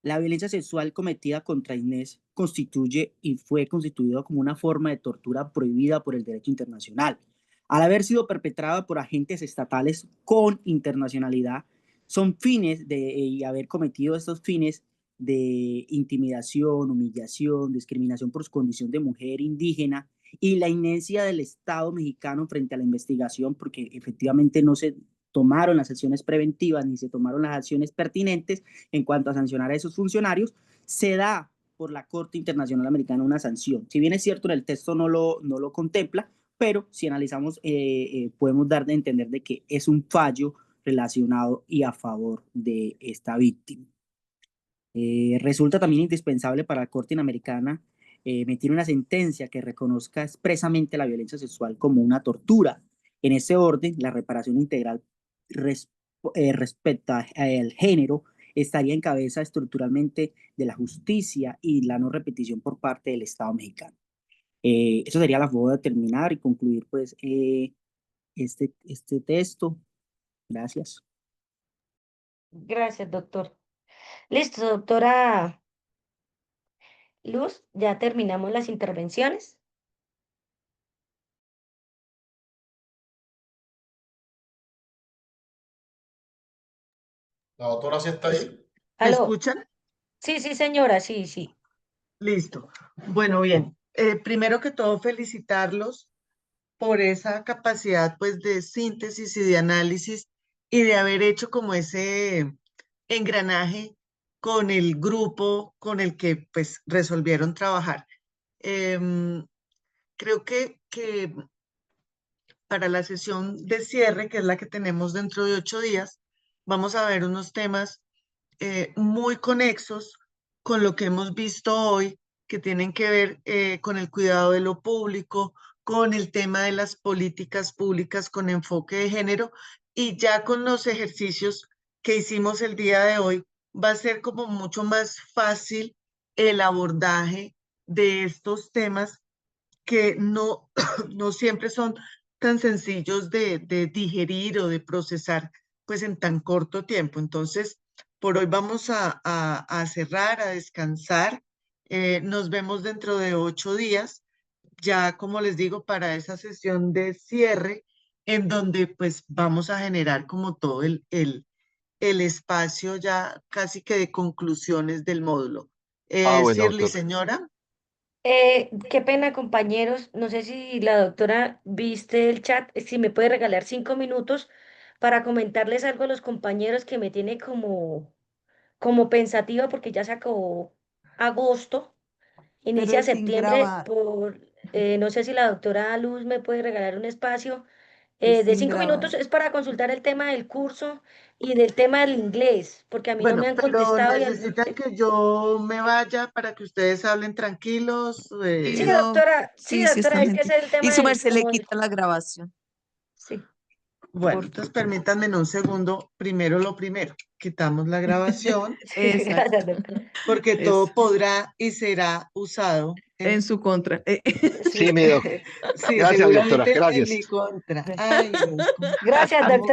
Speaker 4: la violencia sexual cometida contra Inés constituye y fue constituido como una forma de tortura prohibida por el derecho internacional. Al haber sido perpetrada por agentes estatales con internacionalidad, son fines y haber cometido estos fines de intimidación, humillación, discriminación por su condición de mujer indígena y la inercia del Estado mexicano frente a la investigación, porque efectivamente no se tomaron las acciones preventivas ni se tomaron las acciones pertinentes en cuanto a sancionar a esos funcionarios, se da por la Corte Internacional Americana una sanción. Si bien es cierto, en el texto no lo contempla, pero si analizamos podemos dar de entender de que es un fallo relacionado y a favor de esta víctima. Resulta también indispensable para la Corte Interamericana emitir una sentencia que reconozca expresamente la violencia sexual como una tortura. En ese orden, la reparación integral respecto al género estaría en cabeza estructuralmente de la justicia y la no repetición por parte del Estado mexicano. Eso sería la forma de terminar y concluir pues este texto. Gracias.
Speaker 11: Gracias, doctor. Listo, doctora Luz, ya terminamos las intervenciones.
Speaker 7: ¿La doctora sí está ahí?
Speaker 1: ¿Me
Speaker 11: ¿Aló?
Speaker 1: escuchan?
Speaker 11: Sí, sí, señora, sí, sí.
Speaker 1: Listo. Bueno, bien. Primero que todo, felicitarlos por esa capacidad pues de síntesis y de análisis y de haber hecho como ese engranaje con el grupo con el que pues resolvieron trabajar. Creo que para la sesión de cierre, que es la que tenemos dentro de 8 días, vamos a ver unos temas muy conexos con lo que hemos visto hoy, que tienen que ver con el cuidado de lo público, con el tema de las políticas públicas con enfoque de género, y ya con los ejercicios que hicimos el día de hoy, va a ser como mucho más fácil el abordaje de estos temas que no, no siempre son tan sencillos de digerir o de procesar pues en tan corto tiempo. Entonces, por hoy vamos a cerrar, a descansar. Nos vemos dentro de 8 días, ya como les digo, para esa sesión de cierre, en donde pues vamos a generar como todo el espacio ya casi que de conclusiones del módulo.
Speaker 15: Bueno,
Speaker 1: Shirley,
Speaker 15: doctor.
Speaker 1: señora.
Speaker 11: Qué pena, compañeros. No sé si la doctora viste el chat, si me puede regalar 5 minutos para comentarles algo a los compañeros que me tiene como pensativa porque ya se acabó agosto, inicia
Speaker 3: Pero sin
Speaker 11: septiembre,
Speaker 3: grabar,
Speaker 11: no sé si la doctora Luz me puede regalar un espacio
Speaker 3: es
Speaker 11: de
Speaker 3: sin
Speaker 11: 5 minutos,
Speaker 3: grabar.
Speaker 11: es para consultar el tema del curso y del tema del inglés, porque a mí no me
Speaker 1: Bueno,
Speaker 11: han
Speaker 1: pero
Speaker 11: contestado
Speaker 1: necesitan que yo me vaya para que ustedes hablen tranquilos.
Speaker 11: Sí,
Speaker 3: No, sí, sí
Speaker 11: doctora,
Speaker 3: está
Speaker 11: es que
Speaker 3: gente.
Speaker 11: ese es el
Speaker 3: Y
Speaker 11: tema
Speaker 3: su
Speaker 11: del,
Speaker 3: merced le
Speaker 11: como,
Speaker 3: quita la grabación.
Speaker 11: sí.
Speaker 1: Bueno,
Speaker 3: Por
Speaker 1: entonces permítanme en un segundo, primero lo primero, quitamos la grabación
Speaker 3: Exacto.
Speaker 11: Gracias, doctora.
Speaker 1: porque
Speaker 3: Eso.
Speaker 1: todo podrá y será usado
Speaker 3: En su contra.
Speaker 15: Sí, mi doc.
Speaker 1: sí,
Speaker 15: Gracias, doctora.
Speaker 1: seguramente en
Speaker 15: Gracias.
Speaker 1: mi contra. Ay, Dios,
Speaker 11: Gracias,
Speaker 1: ¿cómo
Speaker 11: doctora.